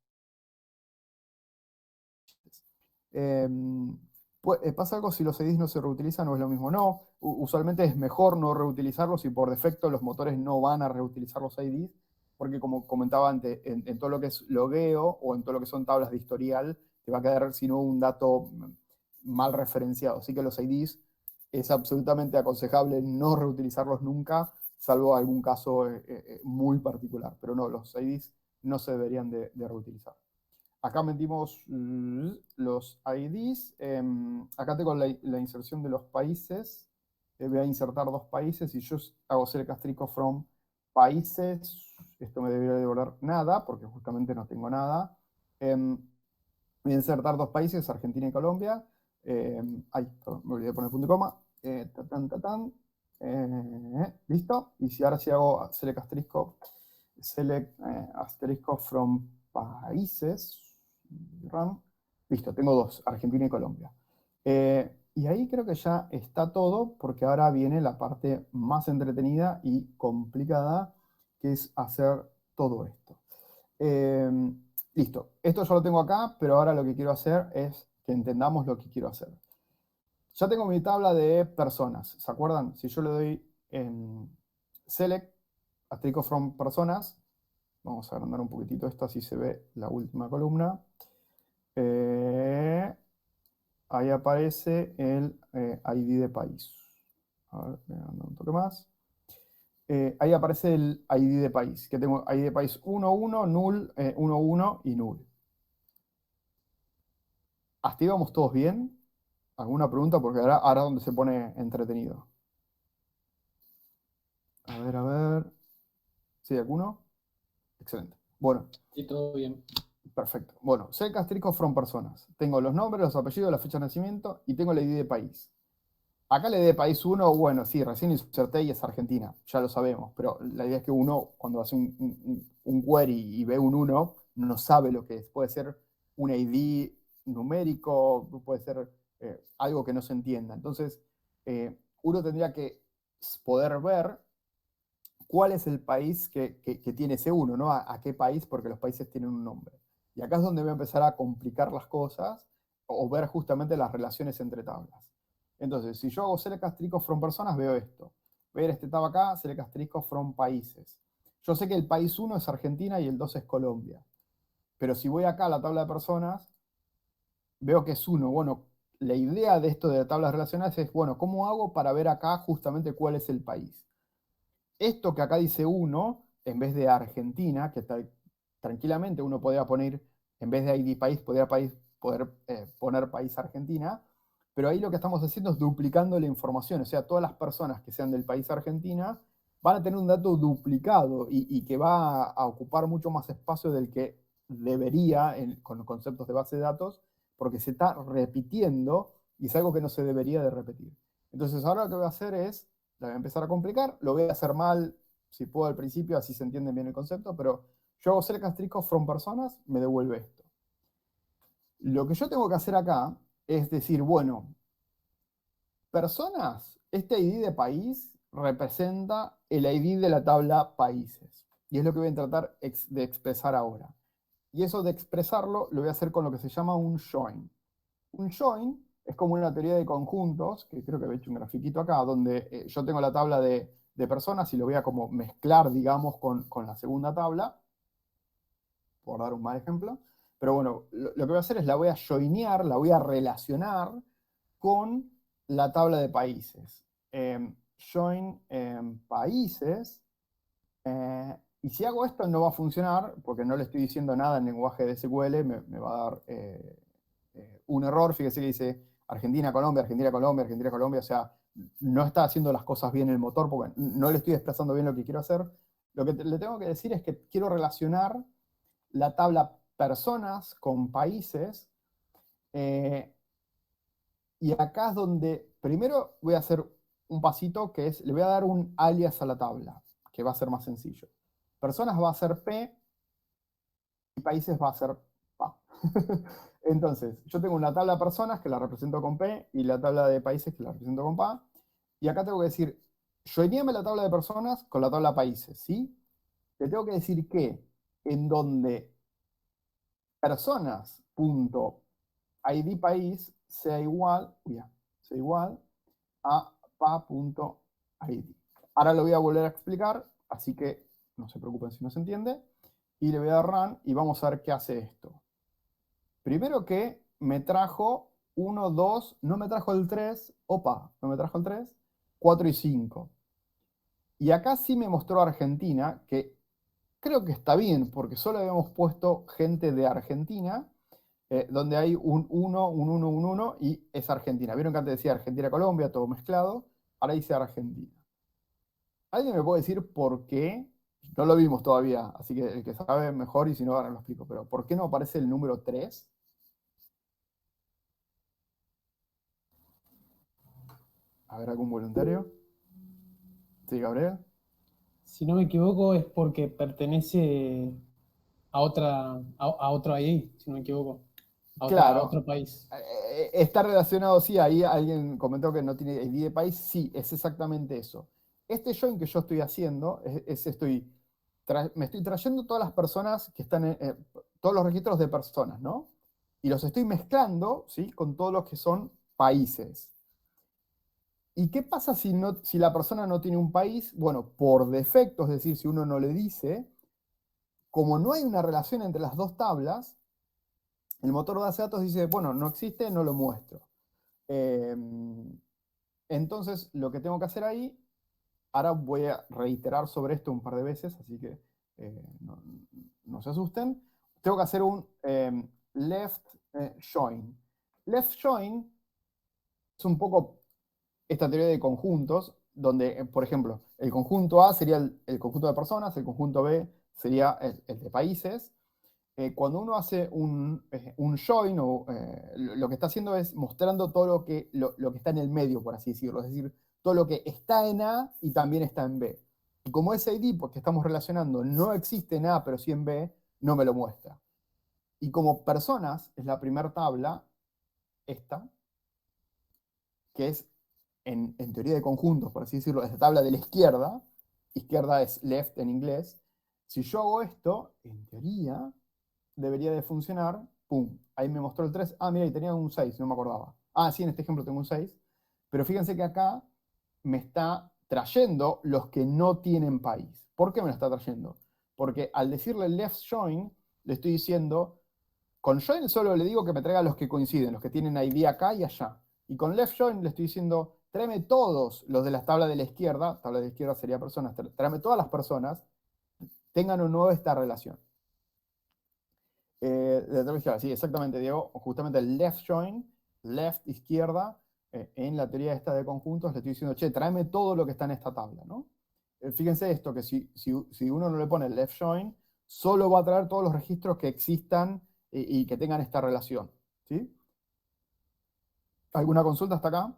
¿Pasa algo si los IDs no se reutilizan o es lo mismo? No, usualmente es mejor no reutilizarlos y por defecto los motores no van a reutilizar los IDs, porque como comentaba antes, en todo lo que es logueo o en todo lo que son tablas de historial, te va a quedar sino un dato mal referenciado. Así que los IDs es absolutamente aconsejable no reutilizarlos nunca, salvo algún caso muy particular. Pero no, los IDs no se deberían de reutilizar. Acá metimos los IDs. Acá tengo la inserción de los países. Voy a insertar 2 países y yo hago select asterisco from países. Esto me debería devolver nada, porque justamente no tengo nada. Voy a insertar 2 países, Argentina y Colombia. Perdón, me olvidé de poner punto y coma. Listo. Y si ahora sí hago select asterisco from países, listo, tengo 2, Argentina y Colombia. Y ahí creo que ya está todo, porque ahora viene la parte más entretenida y complicada, que es hacer todo esto. Listo, esto ya lo tengo acá, pero ahora lo que quiero hacer es que entendamos lo que quiero hacer. Ya tengo mi tabla de personas, ¿se acuerdan? Si yo le doy select, asterisco from personas, vamos a agrandar un poquitito esto, así se ve la última columna. Ahí aparece el ID de país. A ver, voy a agrandar un toque más. Ahí aparece el ID de país, que tengo ID de país 11, null, 11 y null. ¿Hasta ahí vamos todos bien? ¿Alguna pregunta? Porque ahora es donde se pone entretenido. A ver. ¿Sí, alguno? Excelente. Bueno. Y todo bien. Perfecto. Bueno, select asterisco from personas. Tengo los nombres, los apellidos, la fecha de nacimiento y tengo el ID de país. Acá el ID de país 1, bueno, sí, recién inserté y es Argentina, ya lo sabemos, pero la idea es que uno, cuando hace un query y ve un 1, no sabe lo que es. Puede ser un ID numérico, puede ser algo que no se entienda. Entonces, uno tendría que poder ver cuál es el país que tiene ese 1, ¿no? ¿A qué país? Porque los países tienen un nombre. Y acá es donde voy a empezar a complicar las cosas o ver justamente las relaciones entre tablas. Entonces, si yo hago select asterisco from personas, veo esto. Voy a ver este tab acá, select asterisco from países. Yo sé que el país 1 es Argentina y el 2 es Colombia. Pero si voy acá a la tabla de personas, veo que es 1. Bueno, la idea de esto de tablas relacionales es, bueno, ¿cómo hago para ver acá justamente cuál es el país? Esto que acá dice 1, en vez de Argentina, que tranquilamente uno podría poner, en vez de ID país, poder poner país Argentina, pero ahí lo que estamos haciendo es duplicando la información, o sea, todas las personas que sean del país Argentina van a tener un dato duplicado y que va a ocupar mucho más espacio del que debería con los conceptos de base de datos, porque se está repitiendo y es algo que no se debería de repetir. Entonces ahora lo que voy a hacer es, la voy a empezar a complicar, lo voy a hacer mal, si puedo al principio, así se entiende bien el concepto, pero yo hago select and strict from personas, me devuelve esto. Lo que yo tengo que hacer acá es decir, bueno, personas, este ID de país representa el ID de la tabla países. Y es lo que voy a tratar de expresar ahora. Y eso de expresarlo lo voy a hacer con lo que se llama un join. Un join es como una teoría de conjuntos, que creo que he hecho un grafiquito acá, donde yo tengo la tabla de personas y lo voy a como mezclar, digamos, con la segunda tabla, por dar un mal ejemplo. Pero bueno, lo que voy a hacer es la voy a joinear, la voy a relacionar con la tabla de países. Join países. Y si hago esto no va a funcionar, porque no le estoy diciendo nada en lenguaje de SQL, me va a dar un error. Fíjese que dice Argentina, Colombia, Argentina, Colombia, Argentina, Colombia. O sea, no está haciendo las cosas bien el motor, porque no le estoy expresando bien lo que quiero hacer. Lo que le tengo que decir es que quiero relacionar la tabla personas con países. Y acá es donde primero voy a hacer un pasito que es, le voy a dar un alias a la tabla, que va a ser más sencillo. Personas va a ser P y países va a ser PA. Entonces, yo tengo una tabla de personas que la represento con P y la tabla de países que la represento con PA. Y acá tengo que decir, joinéame la tabla de personas con la tabla de países, ¿sí? Le tengo que decir que en donde personas.id país sea igual a pa.id. Ahora lo voy a volver a explicar, así que no se preocupen si no se entiende. Y le voy a dar run y vamos a ver qué hace esto. Primero que me trajo 1, 2, no me trajo el 3, no me trajo el 3, 4 y 5. Y acá sí me mostró Argentina, que creo que está bien, porque solo habíamos puesto gente de Argentina, donde hay un 1, un 1, un 1, y es Argentina. Vieron que antes decía Argentina-Colombia, todo mezclado, ahora dice Argentina. ¿Alguien me puede decir por qué? No lo vimos todavía, así que el que sabe mejor, y si no, ahora lo explico, pero ¿por qué no aparece el número 3? A ver, ¿algún voluntario? Sí, Gabriel. Si no me equivoco, es porque pertenece a otro ID, si no me equivoco, a Claro, otro país. está relacionado, sí, ahí alguien comentó que no tiene ID de país, sí, es exactamente eso. Este join que yo estoy haciendo, me estoy trayendo todas las personas que están todos los registros de personas, ¿no? Y los estoy mezclando, ¿sí? Con todos los que son países. ¿Y qué pasa si la persona no tiene un país? Bueno, por defecto, es decir, si uno no le dice, como no hay una relación entre las dos tablas, el motor de base de datos dice, bueno, no existe, no lo muestro. Eh, entonces, lo que tengo que hacer ahí, ahora voy a reiterar sobre esto un par de veces, así que no se asusten. Tengo que hacer un left join. Left join es un poco esta teoría de conjuntos, donde, por ejemplo, el conjunto A sería el conjunto de personas, el conjunto B sería el de países. Cuando uno hace un join, lo que está haciendo es mostrando todo lo que está en el medio, por así decirlo, es decir, todo lo que está en A y también está en B. Y como ese ID, porque estamos relacionando, no existe en A, pero sí en B, no me lo muestra. Y como personas, es la primera tabla, esta, que es en teoría de conjuntos, por así decirlo, es la tabla de la izquierda es left en inglés. Si yo hago esto, en teoría, debería de funcionar, pum, ahí me mostró el 3, mira, y tenía un 6, no me acordaba. Sí, en este ejemplo tengo un 6, pero fíjense que acá me está trayendo los que no tienen país. ¿Por qué me lo está trayendo? Porque al decirle left join, le estoy diciendo, con join solo le digo que me traiga los que coinciden, los que tienen ID acá y allá. Y con left join le estoy diciendo, tráeme todos los de la tabla de la izquierda sería personas, tráeme todas las personas, tengan o no esta relación. De la tabla izquierda, sí, exactamente, Diego. Justamente el left join, left izquierda, en la teoría esta de conjuntos le estoy diciendo, che, tráeme todo lo que está en esta tabla, ¿no? Fíjense esto, que si uno no le pone el left join, solo va a traer todos los registros que existan y que tengan esta relación, ¿sí? ¿Alguna consulta hasta acá?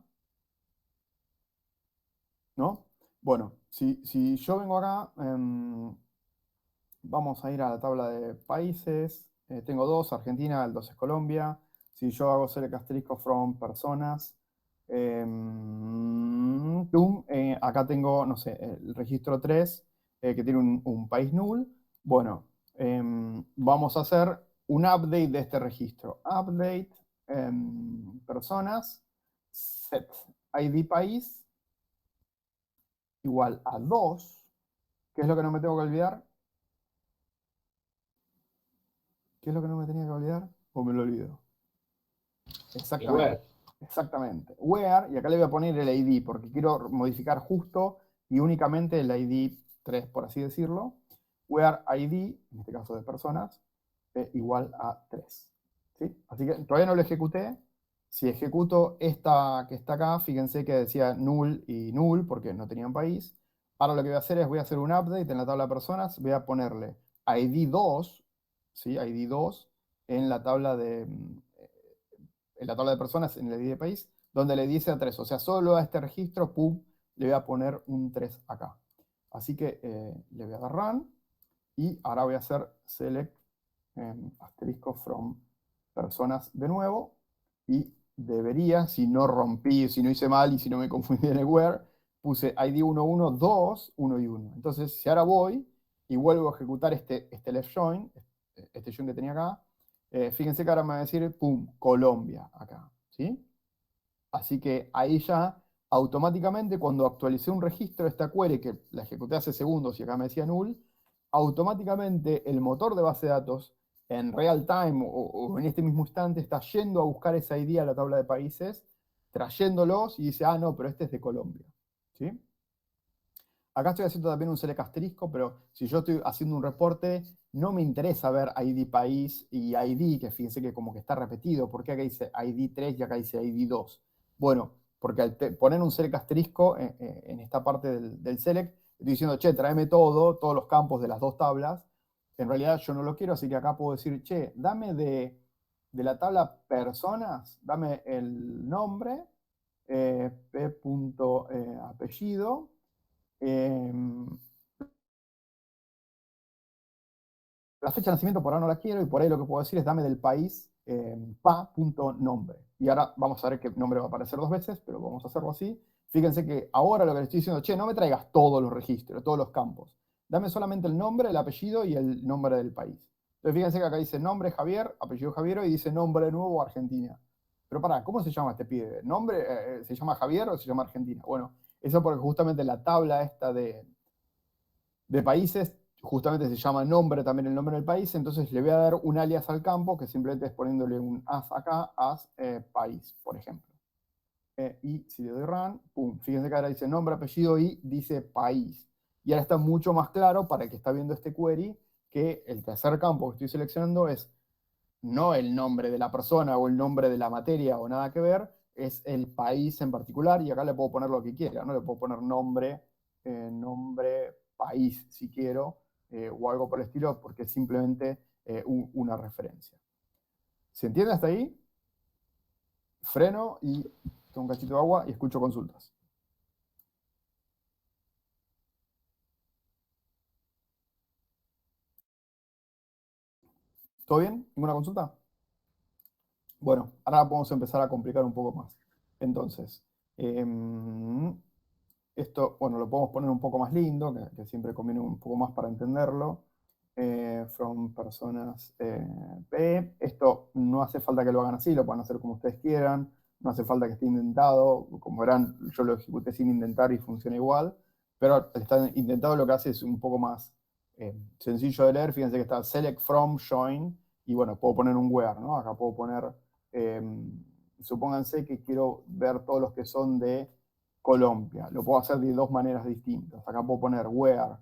¿No? Bueno, si yo vengo acá, vamos a ir a la tabla de países. Tengo dos, Argentina, el 2 es Colombia. Si yo hago select asterisco from personas, acá tengo, no sé, el registro 3, que tiene un país null. Bueno, vamos a hacer un update de este registro. Update, personas, set ID país igual a 2. ¿Qué es lo que no me tengo que olvidar? ¿Qué es lo que no me tenía que olvidar? ¿O me lo olvido? Exactamente. Exactamente. Where, y acá le voy a poner el ID, porque quiero modificar justo y únicamente el ID 3, por así decirlo. Where ID, en este caso de personas, igual a 3. ¿Sí? Así que todavía no lo ejecuté. Si ejecuto esta que está acá, fíjense que decía null y null, porque no tenían país. Ahora lo que voy a hacer es, voy a hacer un update en la tabla de personas, voy a ponerle ID 2, ¿sí? ID 2 en la tabla de personas, en el ID de país, donde le dice a 3. O sea, solo a este registro, pum, le voy a poner un 3 acá. Así que le voy a dar run y ahora voy a hacer select asterisco from personas de nuevo y debería, si no rompí, si no hice mal y si no me confundí en el where, puse ID 1, 1, 2, 1 y 1. Entonces, si ahora voy y vuelvo a ejecutar este left join, este join que tenía acá, fíjense que ahora me va a decir, pum, Colombia acá, ¿sí? Así que ahí ya, automáticamente, cuando actualicé un registro de esta query, que la ejecuté hace segundos y acá me decía null, automáticamente el motor de base de datos, en real time o en este mismo instante, está yendo a buscar esa ID a la tabla de países, trayéndolos y dice, ah, no, pero este es de Colombia, ¿sí? Acá estoy haciendo también un select asterisco, pero si yo estoy haciendo un reporte, no me interesa ver ID país y ID, que fíjense que como que está repetido. ¿Por qué acá dice ID 3 y acá dice ID 2? Bueno, porque al poner un select asterisco en esta parte del select, estoy diciendo, che, tráeme todo, todos los campos de las dos tablas. En realidad yo no lo quiero, así que acá puedo decir, che, dame de la tabla personas, dame el nombre, p.apellido. La fecha de nacimiento por ahora no la quiero y por ahí lo que puedo decir es dame del país pa.nombre. Y ahora vamos a ver qué nombre va a aparecer dos veces, pero vamos a hacerlo así. Fíjense que ahora lo que le estoy diciendo, che, no me traigas todos los registros, todos los campos. Dame solamente el nombre, el apellido y el nombre del país. Entonces fíjense que acá dice nombre Javier, apellido Javier y dice nombre nuevo Argentina. Pero pará, ¿cómo se llama este pibe? ¿Nombre se llama Javier o se llama Argentina? Bueno, eso porque justamente la tabla esta de países, justamente se llama nombre también el nombre del país, entonces le voy a dar un alias al campo, que simplemente es poniéndole un as acá, as país, por ejemplo. Y si le doy run, pum, fíjense que ahora dice nombre, apellido y dice país. Y ahora está mucho más claro para el que está viendo este query que el tercer campo que estoy seleccionando es no el nombre de la persona o el nombre de la materia o nada que ver, es el país en particular y acá le puedo poner lo que quiera, ¿no? Le puedo poner nombre país si quiero, o algo por el estilo, porque es simplemente una referencia. ¿Se entiende hasta ahí? Freno y tomo un cachito de agua y escucho consultas. ¿Todo bien? ¿Ninguna consulta? Bueno, ahora podemos empezar a complicar un poco más. Entonces, esto, bueno, lo podemos poner un poco más lindo, que siempre conviene un poco más para entenderlo. From personas P. Esto no hace falta que lo hagan así, lo pueden hacer como ustedes quieran. No hace falta que esté indentado. Como verán, yo lo ejecuté sin intentar y funciona igual. Pero el estar indentado lo que hace es un poco más sencillo de leer. Fíjense que está select from, join. Y bueno, puedo poner un where, ¿no? Acá puedo poner, supónganse que quiero ver todos los que son de Colombia. Lo puedo hacer de dos maneras distintas. Acá puedo poner where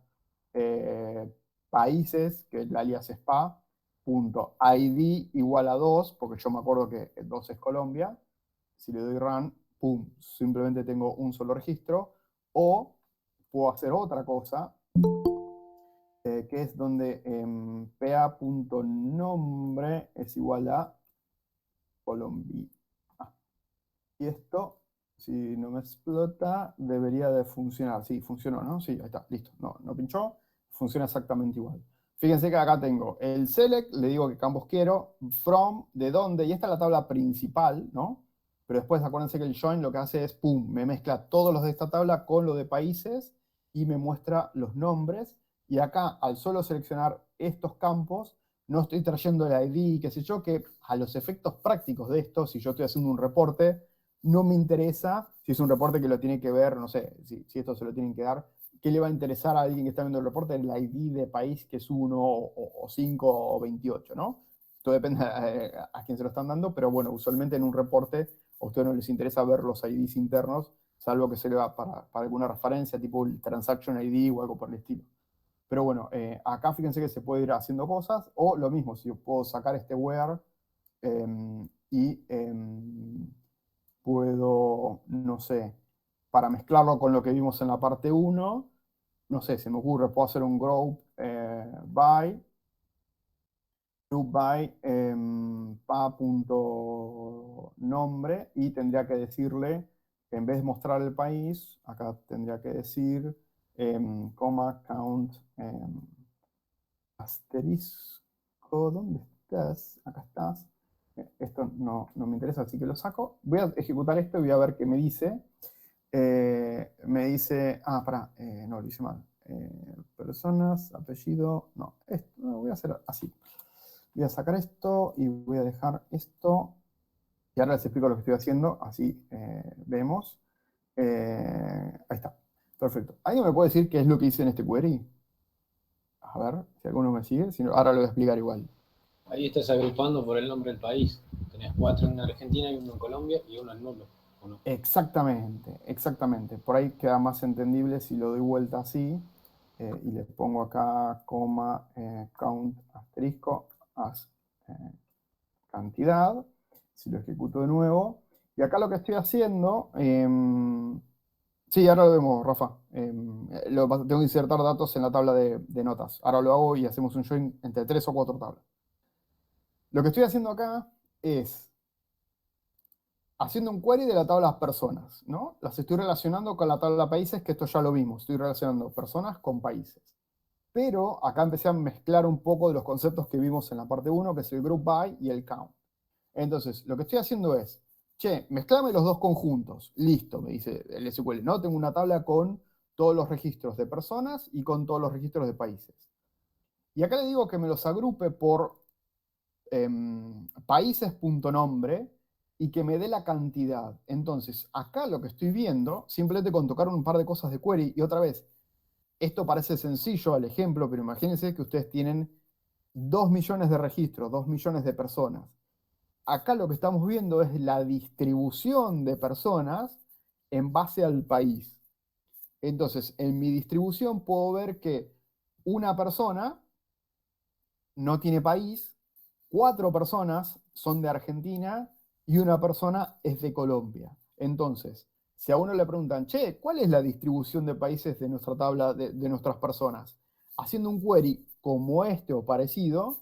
países, que el alias es pa, punto ID igual a 2, porque yo me acuerdo que 2 es Colombia. Si le doy run, pum, simplemente tengo un solo registro, o puedo hacer otra cosa, que es donde pa.nombre es igual a Colombia. Y esto, si no me explota, debería de funcionar. Sí, funcionó, ¿no? Sí, ahí está, listo. No pinchó, funciona exactamente igual. Fíjense que acá tengo el select, le digo qué campos quiero, from, de dónde, y esta es la tabla principal, ¿no? Pero después acuérdense que el join lo que hace es, pum, me mezcla todos los de esta tabla con lo de países y me muestra los nombres. Y acá, al solo seleccionar estos campos, no estoy trayendo el ID, qué sé yo, que a los efectos prácticos de esto, si yo estoy haciendo un reporte, no me interesa si es un reporte que lo tiene que ver, no sé, si esto se lo tienen que dar, ¿qué le va a interesar a alguien que está viendo el reporte? El ID de país que es 1 o 5 o 28, ¿no? Todo depende a quién se lo están dando, pero bueno, usualmente en un reporte a ustedes no les interesa ver los IDs internos, salvo que se le va para alguna referencia, tipo el Transaction ID o algo por el estilo. Pero bueno, acá fíjense que se puede ir haciendo cosas, o lo mismo, si yo puedo sacar este where y puedo, no sé, para mezclarlo con lo que vimos en la parte uno, no sé, se me ocurre, puedo hacer un group by pa.nombre y tendría que decirle, en vez de mostrar el país, acá tendría que decir count asterisco, ¿dónde estás? Acá estás. Esto no me interesa, así que lo saco. Voy a ejecutar esto y voy a ver qué me dice. Me dice, pará, no, lo hice mal. Personas, apellido, no, esto, no, voy a hacer así. Voy a sacar esto y voy a dejar esto. Y ahora les explico lo que estoy haciendo, así vemos. Ahí está, perfecto. ¿Alguien me puede decir qué es lo que hice en este query? A ver, si alguno me sigue, si no, ahora lo voy a explicar igual. Ahí estás agrupando por el nombre del país. Tenés 4 en Argentina y 1 en Colombia y 1 en nulo, ¿o no? Exactamente, exactamente. Por ahí queda más entendible si lo doy vuelta así y le pongo acá coma, count, asterisco, as cantidad. Si lo ejecuto de nuevo. Y acá lo que estoy haciendo, sí, ahora lo vemos, Rafa. Tengo que insertar datos en la tabla de notas. Ahora lo hago y hacemos un join entre 3 o 4 tablas. Lo que estoy haciendo acá es haciendo un query de la tabla personas, ¿no? Las estoy relacionando con la tabla países, que esto ya lo vimos. Estoy relacionando personas con países. Pero acá empecé a mezclar un poco de los conceptos que vimos en la parte uno, que es el group by y el count. Entonces, lo que estoy haciendo es, che, mezclame los dos conjuntos. Listo, me dice el SQL, ¿no? Tengo una tabla con todos los registros de personas y con todos los registros de países. Y acá le digo que me los agrupe por países.nombre y que me dé la cantidad. Entonces, acá lo que estoy viendo, simplemente con tocar un par de cosas de query, y otra vez, esto parece sencillo al ejemplo, pero imagínense que ustedes tienen 2 millones de registros, 2 millones de personas. Acá lo que estamos viendo es la distribución de personas en base al país. Entonces, en mi distribución puedo ver que una persona no tiene país, 4 personas son de Argentina y una persona es de Colombia. Entonces, si a uno le preguntan, che, ¿cuál es la distribución de países de nuestra tabla de nuestras personas? Haciendo un query como este o parecido,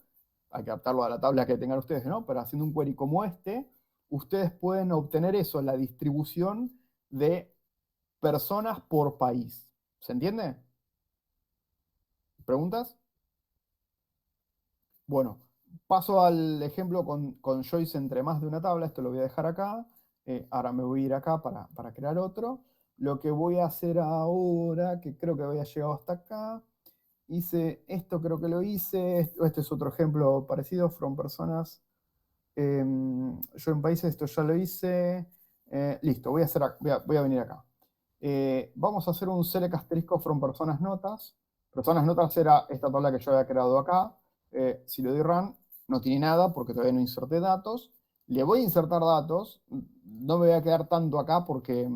hay que adaptarlo a la tabla que tengan ustedes, ¿no? Pero haciendo un query como este, ustedes pueden obtener eso, la distribución de personas por país. ¿Se entiende? ¿Preguntas? Bueno, paso al ejemplo con Joyce entre más de una tabla. Esto lo voy a dejar acá. Ahora me voy a ir acá para crear otro. Lo que voy a hacer ahora, que creo que había llegado hasta acá, hice esto, creo que lo hice. Este es otro ejemplo parecido, from personas. Yo en países, esto ya lo hice. Listo, voy a venir acá. Vamos a hacer un select asterisco from personas notas. Personas notas era esta tabla que yo había creado acá. Si le doy run, no tiene nada porque todavía no inserté datos. Le voy a insertar datos. No me voy a quedar tanto acá porque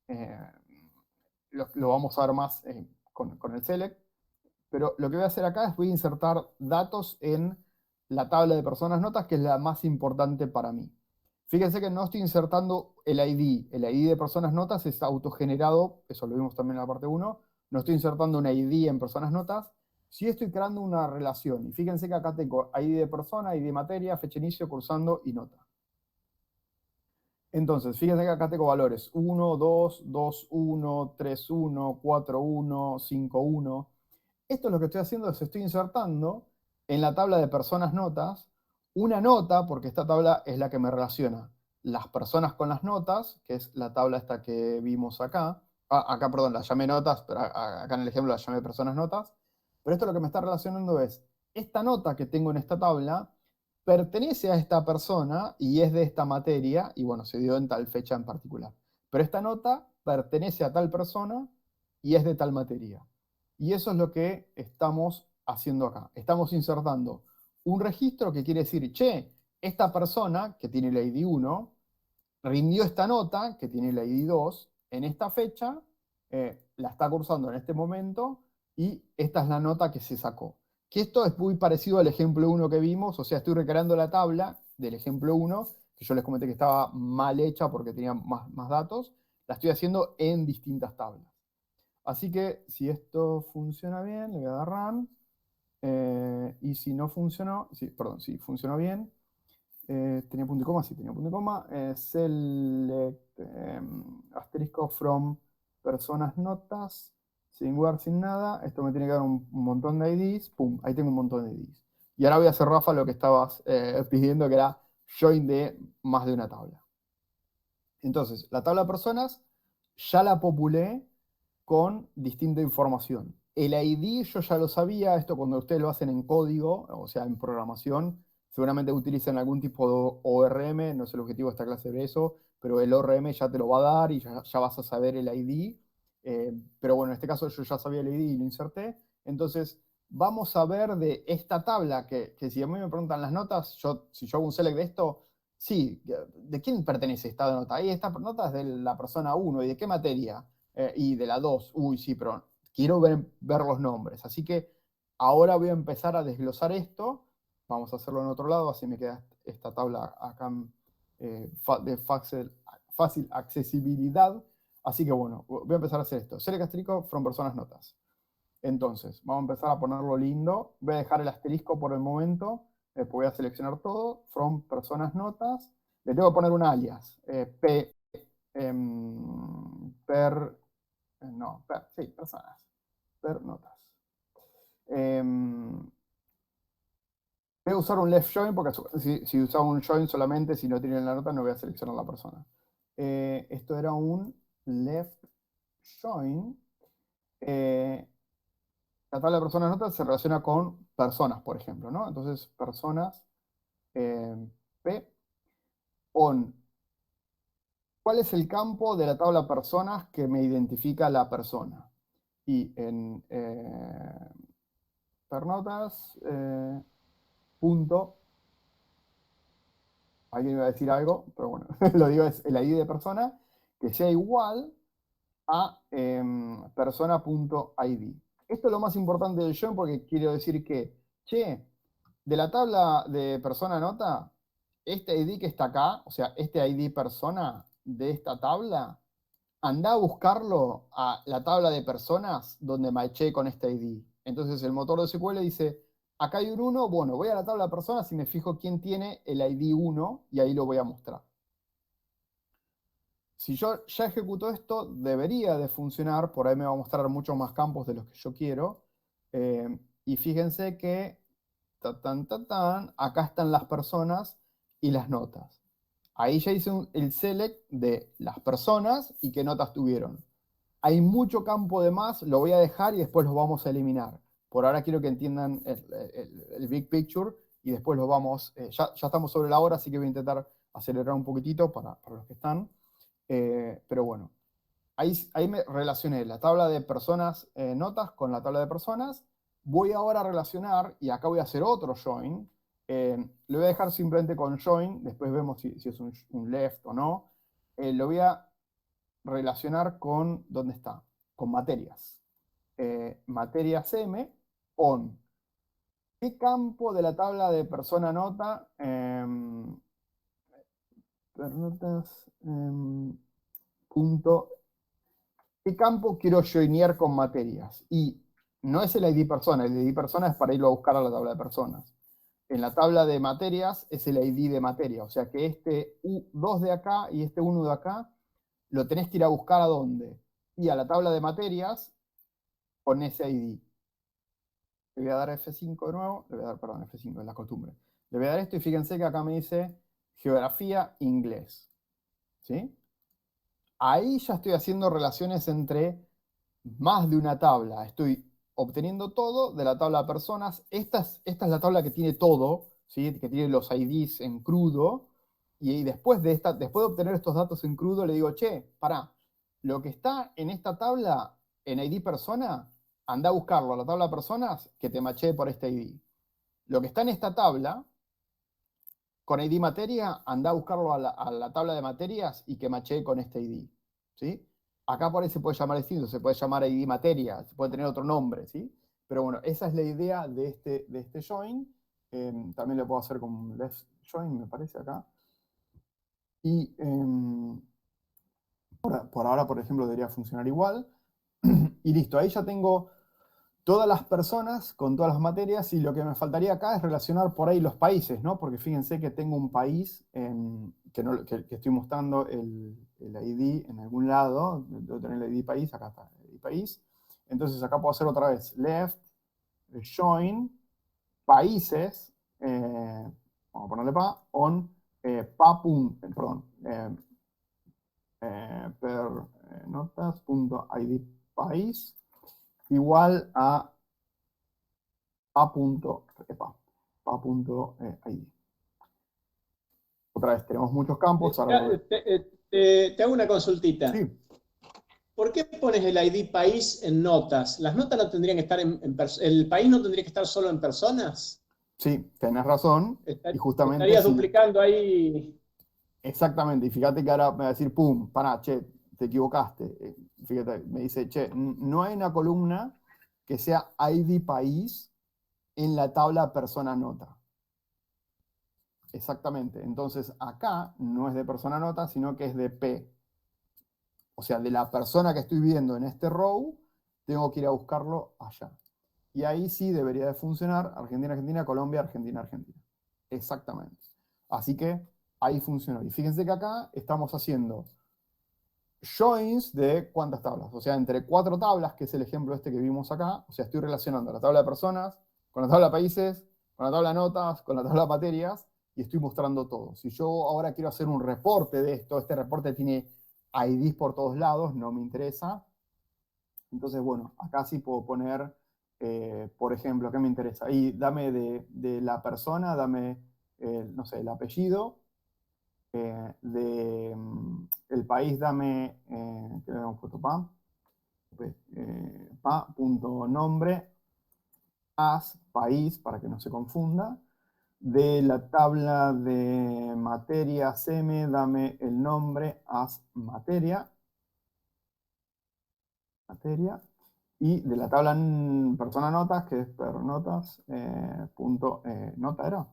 eh, lo vamos a ver más con el select. Pero lo que voy a hacer acá es voy a insertar datos en la tabla de personas notas, que es la más importante para mí. Fíjense que no estoy insertando el ID. El ID de personas notas es autogenerado, eso lo vimos también en la parte 1. No estoy insertando un ID en personas notas. Sí estoy creando una relación. Y fíjense que acá tengo ID de persona, ID de materia, fecha de inicio, cursando y nota. Entonces, fíjense que acá tengo valores 1, 2, 2, 1, 3, 1, 4, 1, 5, 1. Esto es lo que estoy haciendo, es estoy insertando en la tabla de personas notas una nota, porque esta tabla es la que me relaciona las personas con las notas, que es la tabla esta que vimos acá. Acá, perdón, la llamé notas, pero acá en el ejemplo la llamé personas notas. Pero esto lo que me está relacionando es, esta nota que tengo en esta tabla pertenece a esta persona y es de esta materia, y bueno, se dio en tal fecha en particular. Pero esta nota pertenece a tal persona y es de tal materia. Y eso es lo que estamos haciendo acá. Estamos insertando un registro que quiere decir, che, esta persona que tiene el ID 1 rindió esta nota que tiene el ID 2 en esta fecha, la está cursando en este momento y esta es la nota que se sacó. Que esto es muy parecido al ejemplo 1 que vimos, o sea, estoy recreando la tabla del ejemplo 1, que yo les comenté que estaba mal hecha porque tenía más datos, la estoy haciendo en distintas tablas. Así que si esto funciona bien, le voy a dar run. Y si no funcionó, sí, perdón, si funcionó bien, tenía punto y coma, sí, tenía punto y coma. Select asterisco from personas notas, sin guardar, sin nada. Esto me tiene que dar un montón de IDs. Pum, ahí tengo un montón de IDs. Y ahora voy a hacer, Rafa, lo que estabas pidiendo, que era join de más de una tabla. Entonces, la tabla de personas ya la populé con distinta información. El ID yo ya lo sabía, esto cuando ustedes lo hacen en código, o sea, en programación, seguramente utilizan algún tipo de ORM, no es el objetivo de esta clase de eso, pero el ORM ya te lo va a dar y ya vas a saber el ID. Pero bueno, en este caso yo ya sabía el ID y lo inserté. Entonces, vamos a ver de esta tabla, que si a mí me preguntan las notas, si yo hago un select de esto, sí, ¿de quién pertenece esta nota? Ahí esta nota es de la persona 1, ¿y de qué materia? Y de la 2, uy, sí, pero quiero ver los nombres. Así que ahora voy a empezar a desglosar esto. Vamos a hacerlo en otro lado, así me queda esta tabla acá de fácil accesibilidad. Así que bueno, voy a empezar a hacer esto. Select asterisco from personas notas. Entonces, vamos a empezar a ponerlo lindo. Voy a dejar el asterisco por el momento. Voy a seleccionar todo. From personas notas. Le tengo que poner un alias. Sí, personas. Per notas. Voy a usar un left join porque si usaba un join solamente, si no tiene la nota, no voy a seleccionar la persona. Esto era un left join. La tabla de personas notas se relaciona con personas, por ejemplo, ¿no? Entonces, personas, P, on. ¿Cuál es el campo de la tabla personas que me identifica la persona? Y en pernotas, punto, alguien iba a decir algo, pero bueno, lo digo, es el ID de persona, que sea igual a persona.id. Esto es lo más importante del join porque quiero decir que, che, de la tabla de persona nota, este ID que está acá, o sea, este ID persona de esta tabla, anda a buscarlo a la tabla de personas donde matché con este ID. Entonces el motor de SQL dice, acá hay un 1, bueno, voy a la tabla de personas y me fijo quién tiene el ID 1 y ahí lo voy a mostrar. Si yo ya ejecuto esto, debería de funcionar, por ahí me va a mostrar muchos más campos de los que yo quiero. Y fíjense que, acá están las personas y las notas. Ahí ya hice el select de las personas y qué notas tuvieron. Hay mucho campo de más, lo voy a dejar y después los vamos a eliminar. Por ahora quiero que entiendan el big picture y después los vamos, ya estamos sobre la hora, así que voy a intentar acelerar un poquitito para los que están. Pero bueno, ahí me relacioné la tabla de personas notas con la tabla de personas. Voy ahora a relacionar, y acá voy a hacer otro join. Lo voy a dejar simplemente con join, después vemos si es un left o no. Lo voy a relacionar con, ¿dónde está? Con materias. Materias M, on. ¿Qué campo de la tabla de persona nota pernotas, punto. ¿Qué campo quiero joinear con materias? Y no es el ID persona, el ID persona es para irlo a buscar a la tabla de personas. En la tabla de materias es el ID de materia, o sea que este U2 de acá y este 1 de acá lo tenés que ir a buscar ¿a dónde? Y a la tabla de materias con ese ID. Le voy a dar F5 de nuevo, le voy a dar, perdón, F5, es la costumbre. Le voy a dar esto y fíjense que acá me dice geografía, inglés. ¿Sí? Ahí ya estoy haciendo relaciones entre más de una tabla. Estoy obteniendo todo de la tabla de personas. Esta es la tabla que tiene todo, ¿sí? Que tiene los IDs en crudo. Y después después de obtener estos datos en crudo, le digo, che, pará, lo que está en esta tabla, en ID persona, anda a buscarlo a la tabla de personas que te machee por este ID. Lo que está en esta tabla, con ID materia, anda a buscarlo a la tabla de materias y que machee con este ID. ¿Sí? Acá por ahí se puede llamar distinto, se puede llamar ID materia, se puede tener otro nombre, ¿sí? Pero bueno, esa es la idea de este join. También lo puedo hacer con left join, me parece, acá. Y por ahora, por ejemplo, debería funcionar igual. Y listo, ahí ya tengo todas las personas con todas las materias y lo que me faltaría acá es relacionar por ahí los países, ¿no? Porque fíjense que tengo un país que estoy mostrando el ID en algún lado, debo tener el ID país, acá está el ID país. Entonces acá puedo hacer otra vez left, join, países, vamos a ponerle on, perdón, notas.id país igual a a.id. Otra vez, tenemos muchos campos. Ahora Te hago una consultita. sí, ¿Por qué pones el ID país en notas? ¿Las notas no tendrían que estar el país no tendría que estar solo en personas? sí, tenés razón. Y justamente Estarías duplicando ahí. exactamente. Y fíjate que ahora me va a decir, pum, pará, che, te equivocaste. Fíjate, me dice, che, no hay una columna que sea ID país en la tabla persona nota. Exactamente. Entonces acá no es de persona nota, sino que es de P. O sea, de la persona que estoy viendo en este row, tengo que ir a buscarlo allá. Y ahí sí debería de funcionar Argentina, Argentina, Colombia, Argentina, Argentina. Exactamente. Así que ahí funcionó. Y fíjense que acá estamos haciendo joins de ¿cuántas tablas? O sea, entre 4 tablas, que es el ejemplo este que vimos acá. O sea, estoy relacionando la tabla de personas con la tabla de países, con la tabla de notas, con la tabla de materias, y estoy mostrando todo. Si yo ahora quiero hacer un reporte de esto, este reporte tiene IDs por todos lados, no me interesa. Entonces, bueno, acá sí puedo poner, por ejemplo, ¿qué me interesa? Ahí dame de la persona, dame, no sé, el apellido. El país dame, ¿qué le damos puesto? Punto nombre, as, país, para que no se confunda. De la tabla de materia CM, dame el nombre as materia. Y de la tabla persona notas, que es per notas, nota era.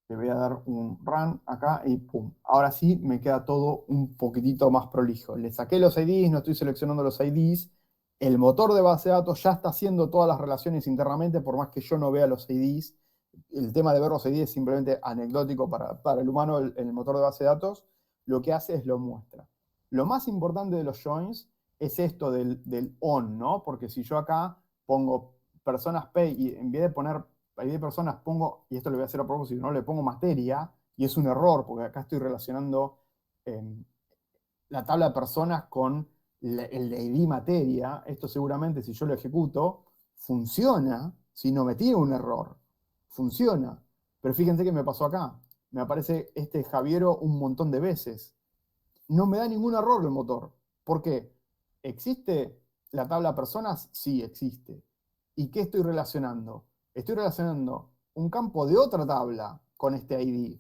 Le voy a dar un run acá y pum. Ahora sí me queda todo un poquitito más prolijo. Le saqué los IDs, no estoy seleccionando los IDs. El motor de base de datos ya está haciendo todas las relaciones internamente, por más que yo no vea los IDs. El tema de ver los IDs es simplemente anecdótico para el humano, el motor de base de datos. Lo que hace es lo muestra. Lo más importante de los joins es esto del on, ¿no? Porque si yo acá pongo personas P y en vez de poner ID de personas pongo, y esto lo voy a hacer a propósito, no le pongo materia, y es un error, porque acá estoy relacionando la tabla de personas con el de ID materia. Esto seguramente, si yo lo ejecuto, funciona, si no me tiene un error, funciona. Pero fíjense qué me pasó acá. Me aparece este Javiero un montón de veces. No me da ningún error el motor. ¿Por qué? ¿Existe la tabla de personas? Sí, existe. ¿Y qué estoy relacionando? Estoy relacionando un campo de otra tabla con este ID.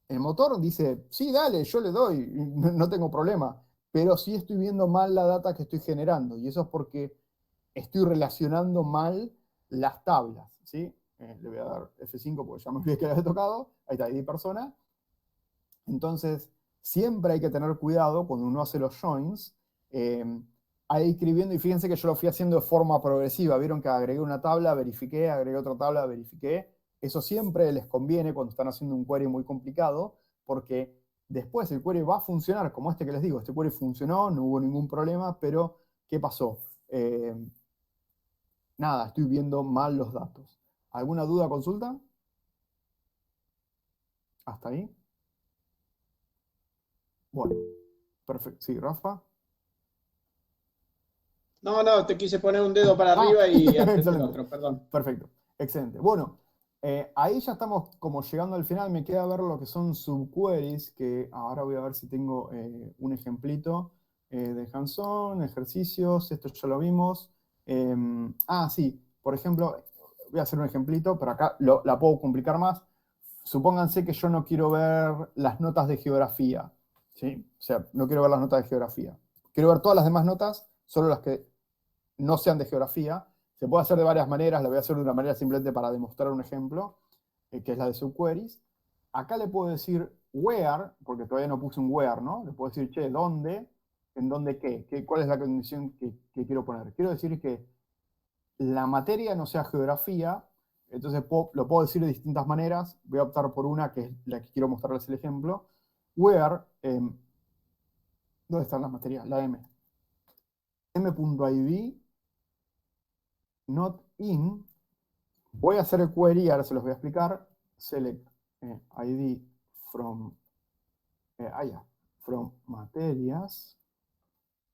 El motor dice, sí, dale, yo le doy, no tengo problema, pero sí estoy viendo mal la data que estoy generando, y eso es porque estoy relacionando mal las tablas, ¿sí? Le voy a dar F5 porque ya me olvidé que le había tocado, ahí está, ID persona, Entonces, siempre hay que tener cuidado cuando uno hace los joins, a ir escribiendo, y fíjense que yo lo fui haciendo de forma progresiva. Vieron que agregué una tabla, verifiqué, agregué otra tabla, verifiqué. Eso siempre les conviene cuando están haciendo un query muy complicado, porque después el query va a funcionar, como este que les digo, este query funcionó, no hubo ningún problema, pero ¿qué pasó? Nada, estoy viendo mal los datos. ¿Alguna duda, consulta? ¿Hasta ahí? Bueno, perfecto. Sí, Rafa. No, te quise poner un dedo para arriba y apreté el otro, perdón. Perfecto, excelente. Bueno, ahí ya estamos como llegando al final. Me queda ver lo que son subqueries, que ahora voy a ver si tengo un ejemplito de hands-on, ejercicios, esto ya lo vimos. Sí, por ejemplo, voy a hacer un ejemplito, pero acá la puedo complicar más. Supónganse que yo no quiero ver las notas de geografía, ¿sí? O sea, no quiero ver las notas de geografía. Quiero ver todas las demás notas, solo las que no sean de geografía. Se puede hacer de varias maneras, la voy a hacer de una manera simplemente para demostrar un ejemplo, que es la de subqueries. Acá le puedo decir where, porque todavía no puse un where, ¿no? Le puedo decir, che, ¿dónde? ¿En dónde qué? ¿Cuál es la condición que quiero poner? Quiero decir que la materia no sea geografía, entonces lo puedo decir de distintas maneras. Voy a optar por una que es la que quiero mostrarles el ejemplo. Where, ¿dónde están las materias? La M. M.id, not in. Voy a hacer el query, ahora se los voy a explicar. Select ID from, from materias,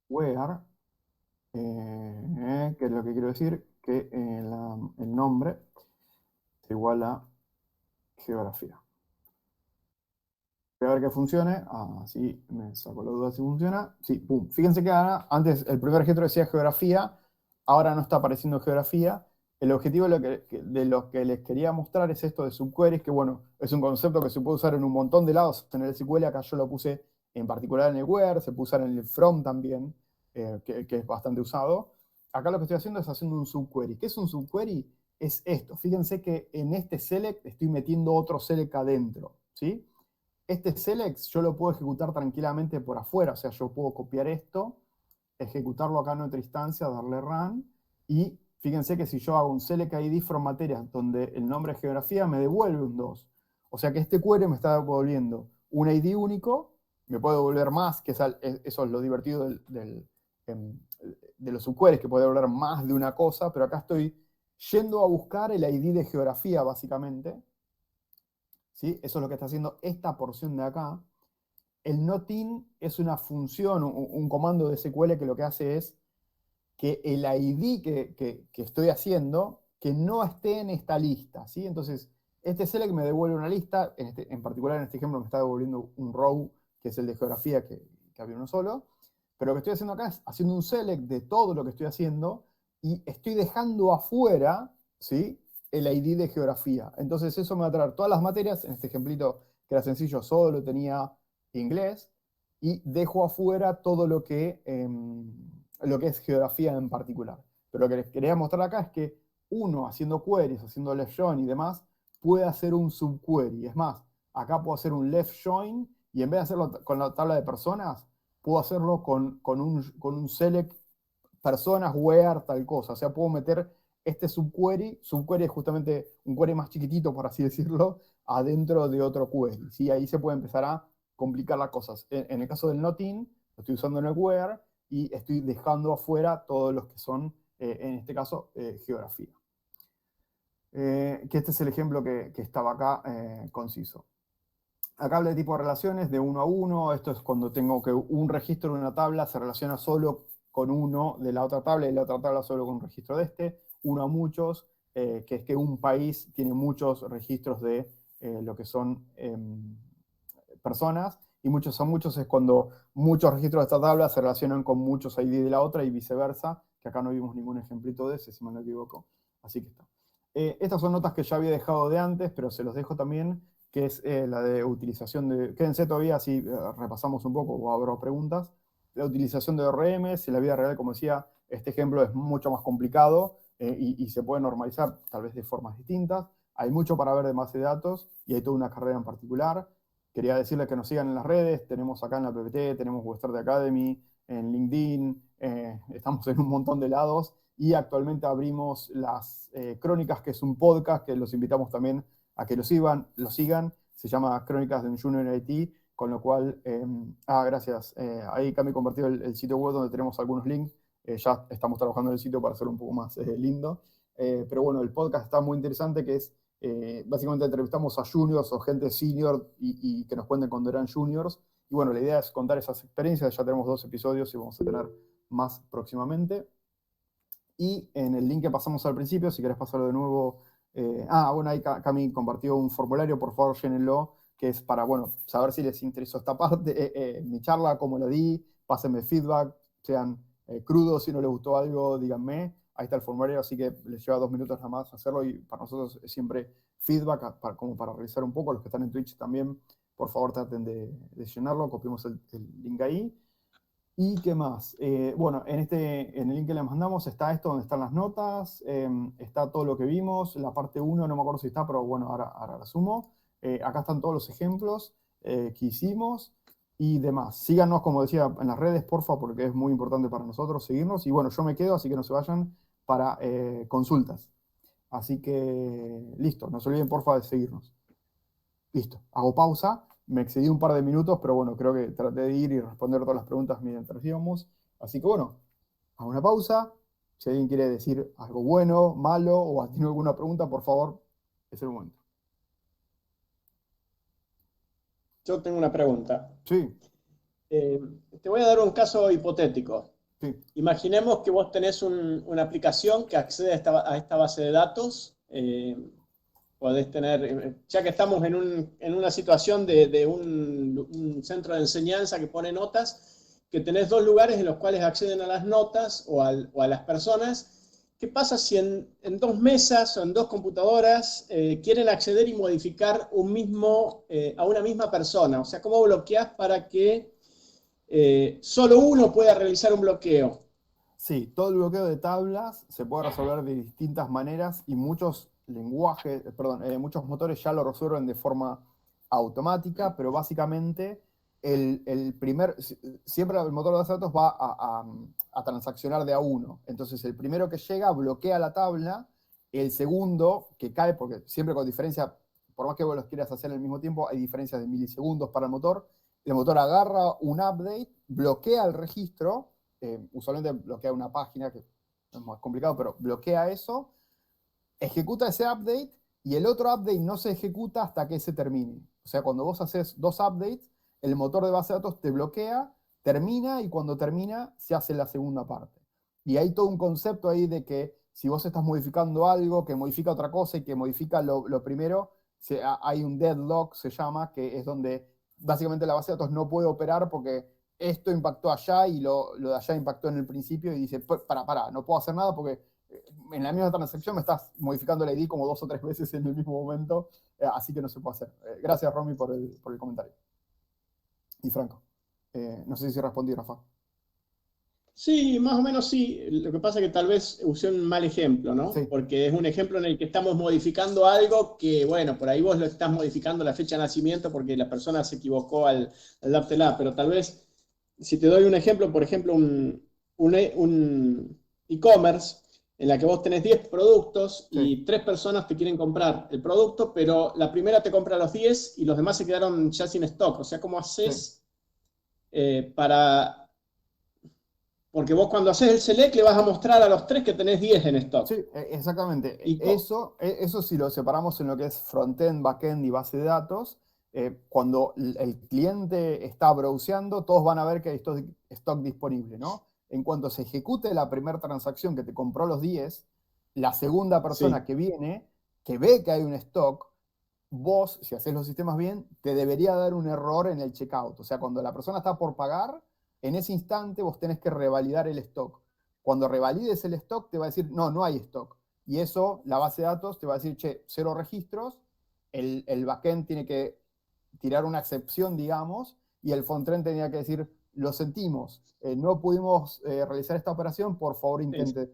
where, que es lo que quiero decir, que el nombre es igual a geografía. Voy a ver que funcione. Sí, me saco la duda si funciona. Sí, pum. Fíjense que ahora, antes el primer registro decía geografía, ahora no está apareciendo geografía. El objetivo de lo que les quería mostrar es esto de subqueries, que bueno, es un concepto que se puede usar en un montón de lados en el SQL. Acá yo lo puse en particular en el where, se puede usar en el from también, que es bastante usado. Acá lo que estoy haciendo es haciendo un subquery. ¿Qué es un subquery? Es esto. Fíjense que en este select estoy metiendo otro select adentro, ¿sí? Este select yo lo puedo ejecutar tranquilamente por afuera, o sea, yo puedo copiar esto, ejecutarlo acá en otra instancia, darle run, y fíjense que si yo hago un select ID from materias donde el nombre es geografía, me devuelve un 2. O sea que este query me está devolviendo un ID único, me puede devolver más, que eso es lo divertido de los subqueries, que puede devolver más de una cosa, pero acá estoy yendo a buscar el ID de geografía, básicamente. ¿Sí? Eso es lo que está haciendo esta porción de acá. El notin es una función, un comando de SQL que lo que hace es que el ID que estoy haciendo, que no esté en esta lista, ¿sí? Entonces, este select me devuelve una lista, en particular en este ejemplo me está devolviendo un row, que es el de geografía, que había uno solo, pero lo que estoy haciendo acá es haciendo un select de todo lo que estoy haciendo y estoy dejando afuera, ¿sí?, el ID de geografía. Entonces eso me va a traer todas las materias, en este ejemplito que era sencillo, solo tenía inglés, y dejo afuera todo lo que es geografía en particular. Pero lo que les quería mostrar acá es que uno, haciendo queries, haciendo left join y demás, puede hacer un subquery. Es más, acá puedo hacer un left join y en vez de hacerlo con la tabla de personas, puedo hacerlo con un select personas, where, tal cosa. O sea, puedo meter este subquery es justamente un query más chiquitito, por así decirlo, adentro de otro query. ¿Sí? Ahí se puede empezar a complicar las cosas. En el caso del notin, lo estoy usando en el where y estoy dejando afuera todos los que son, en este caso, geografía. Que este es el ejemplo que estaba acá, conciso. Acá habla de tipo de relaciones, de 1 a 1. Esto es cuando tengo que un registro de una tabla se relaciona solo con uno de la otra tabla y la otra tabla solo con un registro de este. 1 a muchos, que es que un país tiene muchos registros de lo que son personas, y muchos a muchos es cuando muchos registros de esta tabla se relacionan con muchos ID de la otra y viceversa, que acá no vimos ningún ejemplito de ese, si me no equivoco. Así que está. Estas son notas que ya había dejado de antes, pero se los dejo también, que es la de utilización de... Quédense todavía si repasamos un poco o abro preguntas. La utilización de ORMs, en la vida real, como decía, este ejemplo es mucho más complicado y se puede normalizar tal vez de formas distintas. Hay mucho para ver de base de datos y hay toda una carrera en particular. quería decirles que nos sigan en las redes, tenemos acá en la PPT, tenemos Western Academy, en LinkedIn, estamos en un montón de lados, y actualmente abrimos las Crónicas, que es un podcast que los invitamos también a que lo sigan, se llama Crónicas de un Junior en IT, con lo cual, gracias, ahí Cami compartió el sitio web donde tenemos algunos links, ya estamos trabajando en el sitio para hacerlo un poco más lindo, pero bueno, el podcast está muy interesante, que es, básicamente entrevistamos a juniors o gente senior y que nos cuenten cuando eran juniors, y bueno, la idea es contar esas experiencias, ya tenemos 2 episodios y vamos a tener más próximamente. Y en el link que pasamos al principio, si querés pasarlo de nuevo, bueno, ahí Cami compartió un formulario, por favor llénenlo, que es para, bueno, saber si les interesó esta parte, mi charla, cómo la di, pásenme feedback, sean crudos, si no les gustó algo, díganme, ahí está el formulario, así que les lleva 2 minutos nada más hacerlo, y para nosotros es siempre feedback, como para revisar un poco, los que están en Twitch también, por favor traten de llenarlo, copiamos el link ahí. ¿Y qué más? Bueno, en el link que les mandamos está esto donde están las notas, está todo lo que vimos, la parte 1 no me acuerdo si está, pero bueno, ahora la sumo. Acá están todos los ejemplos que hicimos y demás. Síganos, como decía, en las redes, porfa, porque es muy importante para nosotros seguirnos. Y bueno, yo me quedo, así que no se vayan para consultas. Así que, listo, no se olviden, porfa, de seguirnos. Listo, hago pausa. Me excedí un par de minutos, pero bueno, creo que traté de ir y responder todas las preguntas mientras íbamos. Así que bueno, hago una pausa. Si alguien quiere decir algo bueno, malo, o tiene alguna pregunta, por favor, es el momento. Yo tengo una pregunta. Sí, Te voy a dar un caso hipotético. sí, Imaginemos que vos tenés una aplicación que accede a esta base de datos. Podés tener, ya que estamos en una situación de un centro de enseñanza que pone notas, que tenés 2 lugares en los cuales acceden a las notas o a las personas. ¿Qué pasa si en 2 mesas o en 2 computadoras quieren acceder y modificar a una misma persona? O sea, ¿cómo bloqueás para que solo uno pueda realizar un bloqueo? sí, todo el bloqueo de tablas se puede resolver de distintas maneras y muchos muchos motores ya lo resuelven de forma automática, pero básicamente siempre el motor de base de datos va a transaccionar de a uno. Entonces el primero que llega bloquea la tabla, el segundo que cae, porque siempre con diferencia, por más que vos los quieras hacer al mismo tiempo, hay diferencias de milisegundos para el motor agarra un update, bloquea el registro, usualmente bloquea una página, que es más complicado, pero bloquea eso, ejecuta ese update y el otro update no se ejecuta hasta que ese termine. O sea, cuando vos haces 2 updates, el motor de base de datos te bloquea, termina y cuando termina se hace la segunda parte. Y hay todo un concepto ahí de que si vos estás modificando algo, que modifica otra cosa y que modifica lo primero, hay un deadlock, se llama, que es donde básicamente la base de datos no puede operar porque esto impactó allá y lo de allá impactó en el principio y dice, para, no puedo hacer nada porque en la misma transacción me estás modificando el ID como 2 o 3 veces en el mismo momento, así que no se puede hacer. Gracias, Romy, por el comentario. Y Franco, no sé si respondí, Rafa. Sí, más o menos sí. Lo que pasa es que tal vez usé un mal ejemplo, ¿no? Sí. Porque es un ejemplo en el que estamos modificando algo que, bueno, por ahí vos lo estás modificando la fecha de nacimiento porque la persona se equivocó al dártela, pero tal vez, si te doy un ejemplo, por ejemplo, un e-commerce en la que vos tenés 10 productos y Sí. 3 personas te quieren comprar el producto, pero la primera te compra los 10 y los demás se quedaron ya sin stock. O sea, ¿cómo haces para...? Porque vos cuando haces el select le vas a mostrar a los 3 que tenés 10 en stock. Sí, exactamente. Y Eso si lo separamos en lo que es frontend, backend y base de datos, cuando el cliente está browseando, todos van a ver que hay stock disponible, ¿no? En cuanto se ejecute la primera transacción que te compró los 10, la segunda persona sí. que viene, que ve que hay un stock, vos, si haces los sistemas bien, te debería dar un error en el checkout. O sea, cuando la persona está por pagar, en ese instante vos tenés que revalidar el stock. Cuando revalides el stock, te va a decir, no hay stock. Y eso, la base de datos te va a decir, 0 registros, el backend tiene que tirar una excepción, digamos, y el frontend tenía que decir, lo sentimos, no pudimos realizar esta operación, por favor intente.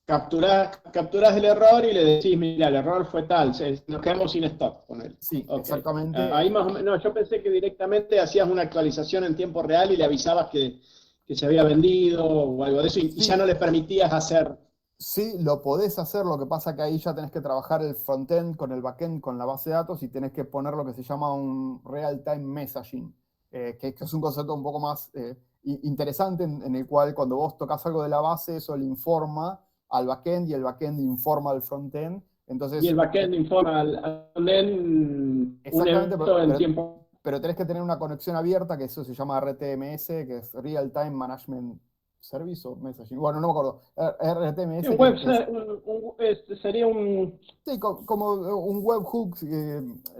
capturás el error y le decís, mira, el error fue tal, nos quedamos sin stock con él. Sí, Okay. exactamente. Ahí más o menos, yo pensé que directamente hacías una actualización en tiempo real y le avisabas que se había vendido o algo de eso, y Sí. ya no le permitías hacer. Sí, lo podés hacer, lo que pasa que ahí ya tenés que trabajar el frontend con el backend, con la base de datos, y tenés que poner lo que se llama un real-time messaging, que es un concepto un poco más interesante, en el cual cuando vos tocas algo de la base, eso le informa al backend y el backend informa al frontend. Entonces, Y el backend informa al frontend un exactamente, evento en tiempo. pero tenés que tener una conexión abierta, que eso se llama RTMS, que es Real Time Management Service o Messaging. Bueno, no me acuerdo. RTMS. Un web sería un. Sí, como un webhook,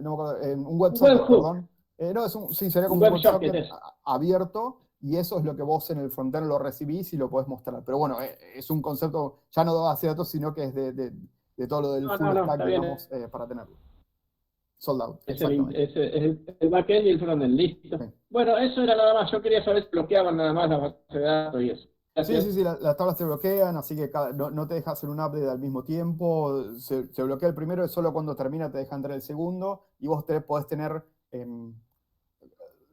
no me acuerdo, un Un WebSocket, webhook. perdón. No, sí, sería como un WebSocket WebSocket abierto, y eso es lo que vos en el frontend lo recibís y lo podés mostrar. Pero bueno, es un concepto ya no de base de datos, sino que es de todo lo del full stack, digamos, para tenerlo. Sold out, Es exactamente. el backend y el frontend, listo. Sí. Bueno, eso era nada más. Yo quería saber si bloqueaban nada más la base de datos y eso. Sí, las tablas se bloquean, así que no te deja hacer un update al mismo tiempo. Se bloquea el primero, es solo cuando termina te deja entrar el segundo, y vos podés tener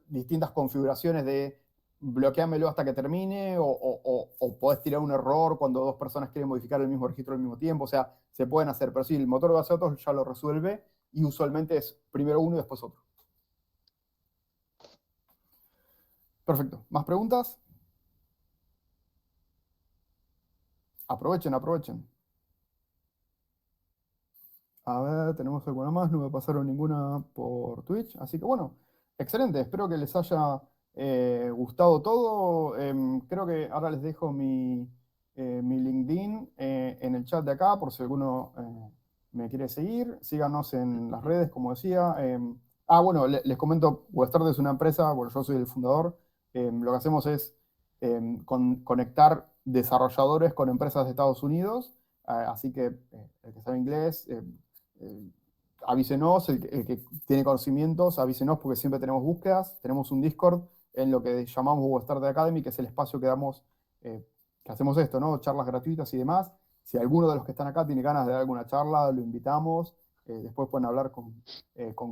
distintas configuraciones de bloqueámelo hasta que termine, o podés tirar un error cuando dos personas quieren modificar el mismo registro al mismo tiempo. O sea, se pueden hacer, pero sí, el motor de base de datos ya lo resuelve, y usualmente es primero uno y después otro. Perfecto. ¿Más preguntas? Aprovechen. A ver, tenemos alguna más, no me pasaron ninguna por Twitch, así que bueno, excelente, espero que les haya gustado todo. Creo que ahora les dejo mi LinkedIn en el chat de acá, por si alguno me quiere seguir. Síganos en las redes, como decía. Bueno, les comento, Webstart es una empresa, bueno, yo soy el fundador. Lo que hacemos es conectar desarrolladores con empresas de Estados Unidos, así que el que sabe inglés, avísenos, el que tiene conocimientos, avísenos, porque siempre tenemos búsquedas. Tenemos un Discord en lo que llamamos Webstart Academy, que es el espacio que damos, que hacemos esto, ¿no? Charlas gratuitas y demás. Si alguno de los que están acá tiene ganas de dar alguna charla, lo invitamos. Después pueden hablar con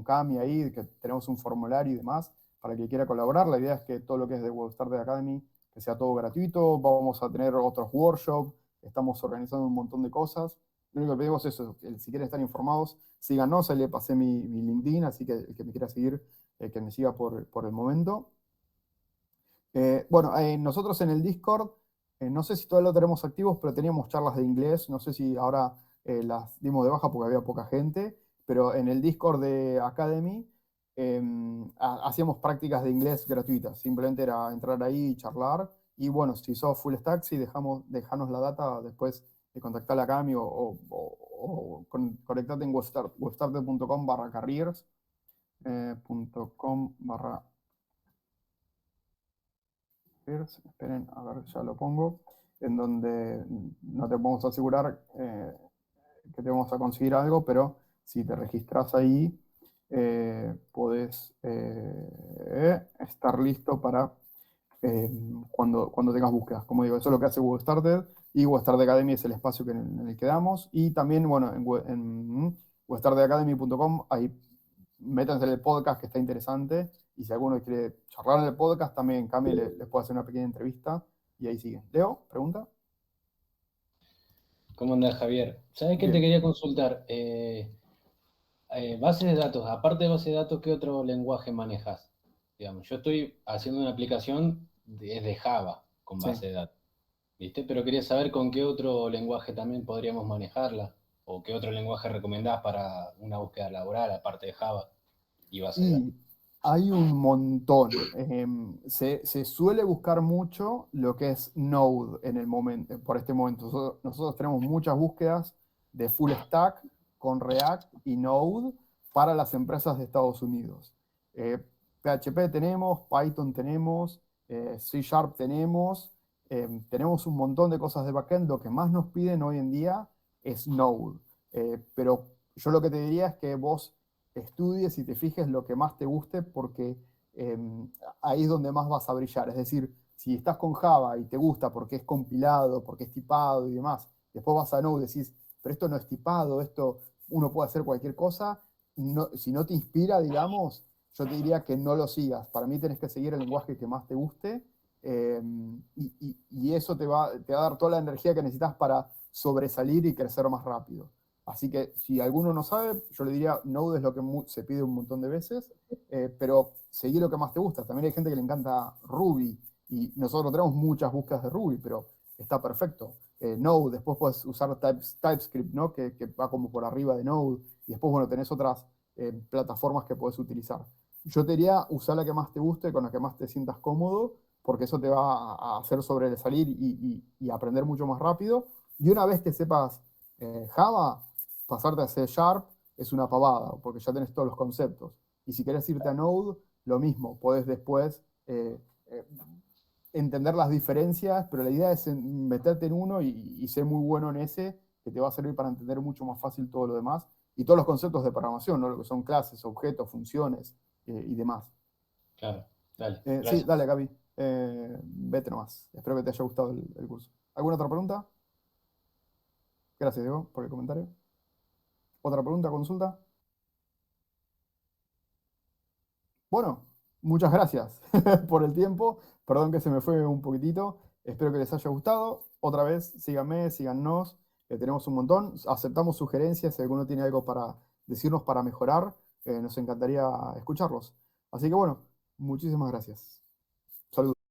Cami ahí, que tenemos un formulario y demás, para el que quiera colaborar. La idea es que todo lo que es de Webstart Academy, que sea todo gratuito. Vamos a tener otros workshops, estamos organizando un montón de cosas. Lo único que pedimos es eso, si quieren estar informados, síganos. Ahí le pasé mi LinkedIn, así que el que me quiera seguir, que me siga por el momento. Bueno, nosotros en el Discord, no sé si todavía lo tenemos activos, pero teníamos charlas de inglés. No sé si ahora las dimos de baja porque había poca gente, pero en el Discord de Academy hacíamos prácticas de inglés gratuitas. Simplemente era entrar ahí y charlar. Y bueno, si sos full stack, sí, dejanos la data después de contactar a Cami, o conectate en webstarter.com/careers, esperen, a ver, ya lo pongo, en donde no te podemos asegurar que te vamos a conseguir algo, pero si te registras ahí, podés estar listo para cuando tengas búsquedas. Como digo, eso es lo que hace WebStarter, y WebStarter Academy es el espacio en el que damos. Y también, bueno, en webstarteracademy.com, ahí métanse en el podcast, que está interesante, y si alguno quiere charlar en el podcast, también Cami les puede hacer una pequeña entrevista, y ahí sigue. Leo, pregunta. ¿Cómo andás, Javier? ¿Sabes qué Bien. te quería consultar? Base de datos, aparte de base de datos, ¿qué otro lenguaje manejas? Digamos, yo estoy haciendo una aplicación de Java con Sí. base de datos, ¿viste? Pero quería saber con qué otro lenguaje también podríamos manejarla, o qué otro lenguaje recomendás para una búsqueda laboral, aparte de Java y base de datos. Y hay un montón. Se suele buscar mucho lo que es Node en el momento, por este momento. Nosotros tenemos muchas búsquedas de full stack con React y Node para las empresas de Estados Unidos. PHP tenemos, Python tenemos, C# tenemos un montón de cosas de backend. Lo que más nos piden hoy en día es Node. Pero yo lo que te diría es que vos estudies y te fijes lo que más te guste, porque ahí es donde más vas a brillar. Es decir, si estás con Java y te gusta porque es compilado, porque es tipado y demás, después vas a Node y decís, pero esto no es tipado, esto uno puede hacer cualquier cosa, si no te inspira, digamos, yo te diría que no lo sigas. Para mí tenés que seguir el lenguaje que más te guste, y eso te va a dar toda la energía que necesitas para sobresalir y crecer más rápido. Así que si alguno no sabe, yo le diría, Node es lo que se pide un montón de veces, pero seguir lo que más te gusta. También hay gente que le encanta Ruby, y nosotros tenemos muchas búsquedas de Ruby, pero está perfecto. Node, después puedes usar TypeScript, ¿no? Que va como por arriba de Node, y después, bueno, tenés otras plataformas que puedes utilizar. Yo te diría, usar la que más te guste, con la que más te sientas cómodo, porque eso te va a hacer sobresalir y aprender mucho más rápido. Y una vez que sepas Java, pasarte a C# es una pavada, porque ya tenés todos los conceptos. Y si querés irte a Node, lo mismo, podés después entender las diferencias, pero la idea es meterte en uno y ser muy bueno en ese, que te va a servir para entender mucho más fácil todo lo demás, y todos los conceptos de programación, ¿no? Lo que son clases, objetos, funciones y demás. Claro, dale. Sí, Gracias. dale, Gaby. Vete nomás. Espero que te haya gustado el curso. ¿Alguna otra pregunta? Gracias, Diego, por el comentario. ¿Otra pregunta, consulta? Bueno, muchas gracias por el tiempo. Perdón que se me fue un poquitito. Espero que les haya gustado. Otra vez, síganme, síganos. Tenemos un montón. Aceptamos sugerencias. Si alguno tiene algo para decirnos para mejorar, nos encantaría escucharlos. Así que bueno, muchísimas gracias. Saludos.